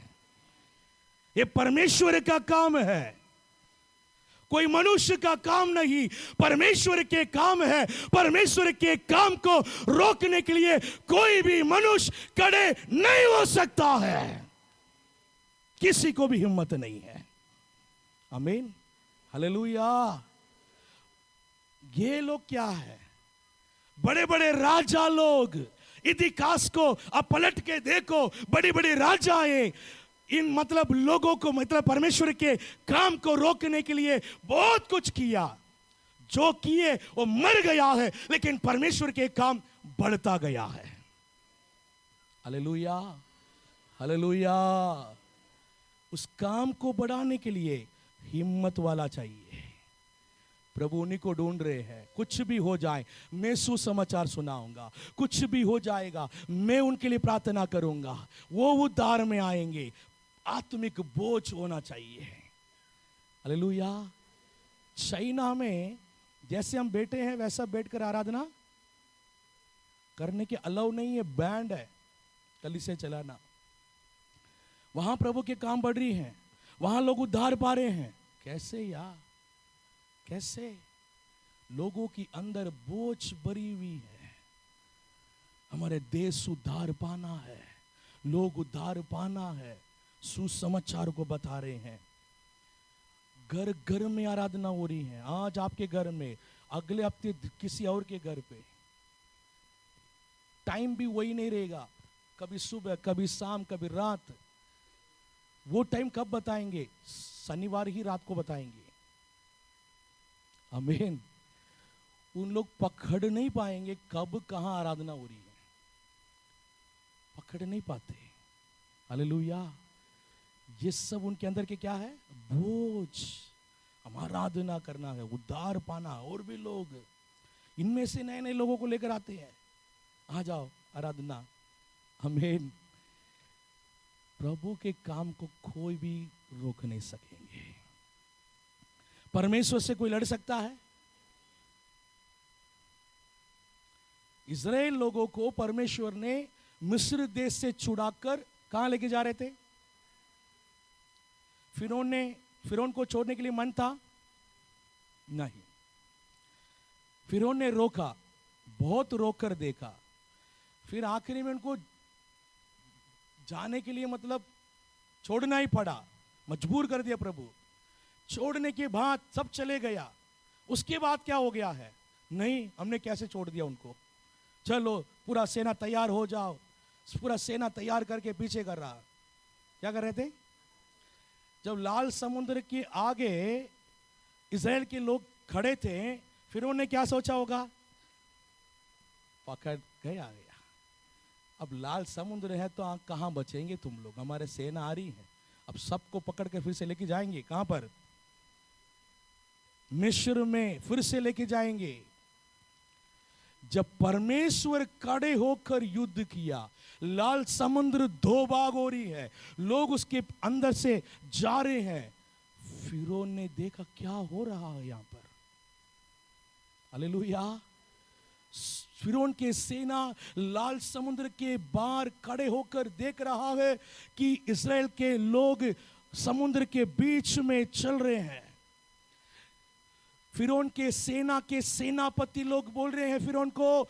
ये परमेश्वर का काम है, कोई मनुष्य का काम नहीं, परमेश्वर के काम है। परमेश्वर के काम को रोकने के लिए कोई भी मनुष्य खड़े नहीं हो सकता है, किसी को भी हिम्मत नहीं है। आमीन, हालेलुया। ये लोग क्या है? बड़े बड़े राजा लोग, इतिहास को अब पलट के देखो, बड़े बड़े राजाएं इन मतलब लोगों को, मतलब परमेश्वर के काम को रोकने के लिए बहुत कुछ किया। जो किए वो मर गया है, लेकिन परमेश्वर के काम बढ़ता गया है। Hallelujah, hallelujah. उस काम को बढ़ाने के लिए हिम्मत वाला चाहिए। प्रभु उन्हीं को ढूंढ रहे हैं। कुछ भी हो जाए, मैं सुसमाचार सुनाऊंगा। कुछ भी हो जाएगा, मैं उनके लिए प्रार्थना करूंगा, वो उद्धार में आएंगे। आत्मिक बोझ होना चाहिए। हालेलुया। चाइना में जैसे हम बैठे हैं वैसा बैठकर आराधना करने के अलाउ नहीं है, बैंड है कलीसिया चलाना। वहां प्रभु के काम बढ़ रही हैं, वहां लोग उद्धार पा रहे हैं। कैसे यार, कैसे? लोगों की अंदर बोझ भरी हुई है। हमारे देश उद्धार पाना है, लोग उद्धार पाना है, सुसमाचार को बता रहे हैं। घर घर में आराधना हो रही है। आज आपके घर में, अगले हफ्ते किसी और के घर पे। टाइम भी वही नहीं रहेगा, कभी सुबह, कभी शाम, कभी रात। वो टाइम कब बताएंगे? शनिवार ही रात को बताएंगे। आमीन। उन लोग पकड़ नहीं पाएंगे कब कहां आराधना हो रही है, पकड़ नहीं पाते। हालेलुया। ये सब उनके अंदर के क्या है? बोझ। हम आराधना करना है, उद्धार पाना। और भी लोग इनमें से नए नए लोगों को लेकर आते हैं, आ जाओ आराधना। आमीन। प्रभु के काम को कोई भी रोक नहीं सकेंगे। परमेश्वर से कोई लड़ सकता है? इज़राइल लोगों को परमेश्वर ने मिस्र देश से छुड़ाकर कहां लेके जा रहे थे? फिरौन को छोड़ने के लिए मन था? नहीं। फिरौन ने रोका, बहुत रोककर देखा, फिर आखिरी में उनको जाने के लिए मतलब छोड़ना ही पड़ा, मजबूर कर दिया प्रभु। छोड़ने के बाद सब चले गया। उसके बाद क्या हो गया है? नहीं, हमने कैसे छोड़ दिया उनको, चलो पूरा सेना तैयार हो जाओ। पूरा सेना तैयार करके पीछे कर रहा। क्या कर रहे थे? जब लाल समुद्र के आगे इज़राइल के लोग खड़े थे, फिर उन्होंने क्या सोचा होगा? पकड़ गया। अब लाल समुद्र है तो कहां बचेंगे तुम लोग? हमारे सेना आ रही है, अब सबको पकड़ के फिर से लेके जाएंगे। कहां पर? मिस्र में फिर से लेके जाएंगे। जब परमेश्वर खड़े होकर युद्ध किया, लाल समुद्र दो भाग हो रही है, लोग उसके अंदर से जा रहे हैं। फिरौन ने देखा क्या हो रहा है यहां पर। हालेलुया। फिरौन के सेना लाल समुद्र के बाहर खड़े होकर देख रहा है कि इज़राइल के लोग समुद्र के बीच में चल रहे हैं। फिरौन के सेना के सेनापति लोग बोल रहे हैं फिरौन को,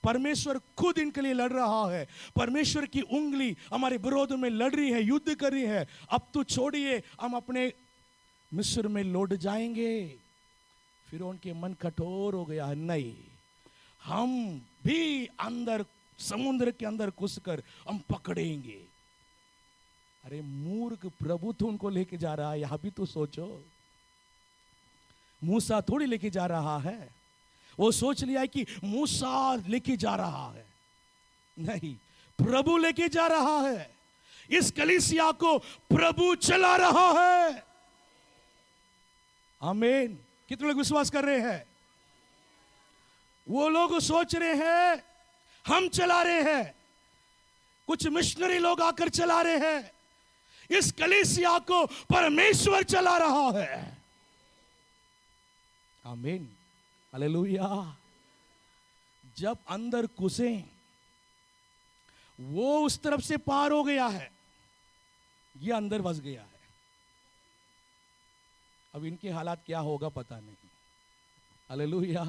परमेश्वर खुद इनके लिए लड़ रहा है। परमेश्वर की उंगली हमारे विरोध में लड़ रही है, युद्ध कर रही है। अब तो छोड़िए, हम अपने मिस्र में लौट जाएंगे। फिरौन के मन कठोर हो गया। नहीं, हम भी अंदर समुद्र के अंदर घुसकर हम पकड़ेंगे। अरे मूर्ख, प्रभु तो उनको लेके जा रहा है। यहां भी तो सोचो, मूसा थोड़ी लेके जा रहा है। वो सोच लिया कि मूसा लेके जा रहा है, नहीं, प्रभु लेके जा रहा है। इस कलीसिया को प्रभु चला रहा है। आमीन। कितने लोग विश्वास कर रहे हैं? वो लोग सोच रहे हैं हम चला रहे हैं, कुछ मिशनरी लोग आकर चला रहे हैं। इस कलीसिया को परमेश्वर चला रहा है। आमीन। हालेलुया। जब अंदर घुसे, वो उस तरफ से पार हो गया है, ये अंदर फंस गया है। अब इनके हालात क्या होगा पता नहीं। Hallelujah,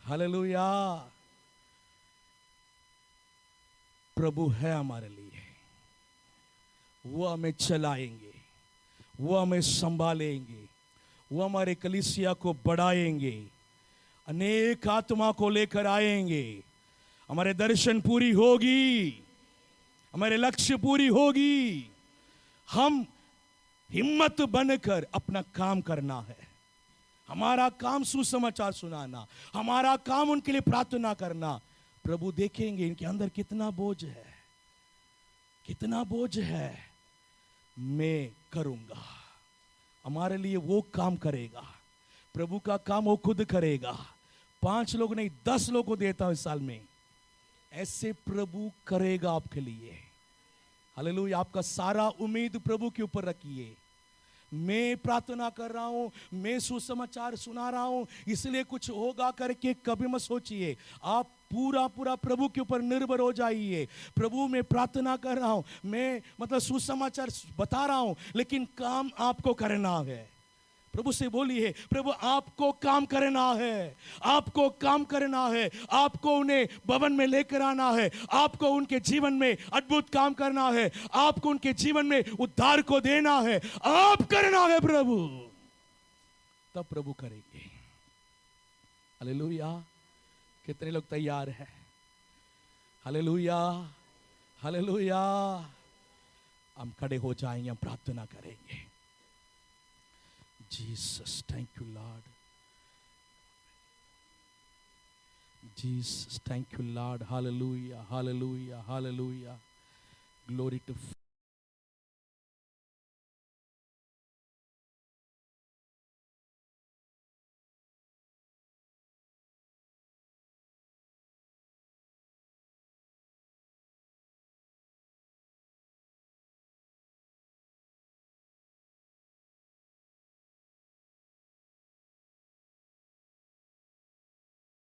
hallelujah. प्रभु है हमारे लिए, वो हमें चलाएंगे, वो हमें संभालेंगे, वो हमारे कलीसिया को बढ़ाएंगे, अनेक आत्मा को लेकर आएंगे। हमारे दर्शन पूरी होगी, हमारे लक्ष्य पूरी होगी। हम हिम्मत बनकर अपना काम करना है। हमारा काम सुसमाचार सुनाना, हमारा काम उनके लिए प्रार्थना करना। प्रभु देखेंगे इनके अंदर कितना बोझ है, कितना बोझ है। मैं करूंगा, हमारे लिए वो काम करेगा। प्रभु का काम वो खुद करेगा। 5 लोग नहीं, 10 लोग को देता हूं इस साल में। ऐसे प्रभु करेगा आपके लिए। हालेलुया। आपका सारा उम्मीद प्रभु के ऊपर रखिए। मैं प्रार्थना कर रहा हूं, मैं सुसमाचार सुना रहा हूं, इसलिए कुछ होगा करके कभी मत सोचिए। आप पूरा पूरा प्रभु के ऊपर निर्भर हो जाइए। प्रभु मैं प्रार्थना कर रहा हूं, मैं मतलब सुसमाचार बता रहा हूं, लेकिन काम आपको करना है। प्रभु से बोलिए, प्रभु आपको काम करना है, आपको काम करना है। आपको उन्हें भवन में लेकर आना है, आपको उनके जीवन में अद्भुत काम करना है, आपको उनके जीवन में उद्धार को देना है। आप करना है प्रभु, तब प्रभु करेंगे। हालेलुया। कितने लोग तैयार हैं? Hallelujah, hallelujah. हम खड़े हो जाएंगे, हम प्रार्थना करेंगे। Jesus, thank you Lord. Jesus, thank you Lord. Hallelujah, hallelujah, hallelujah. Glory to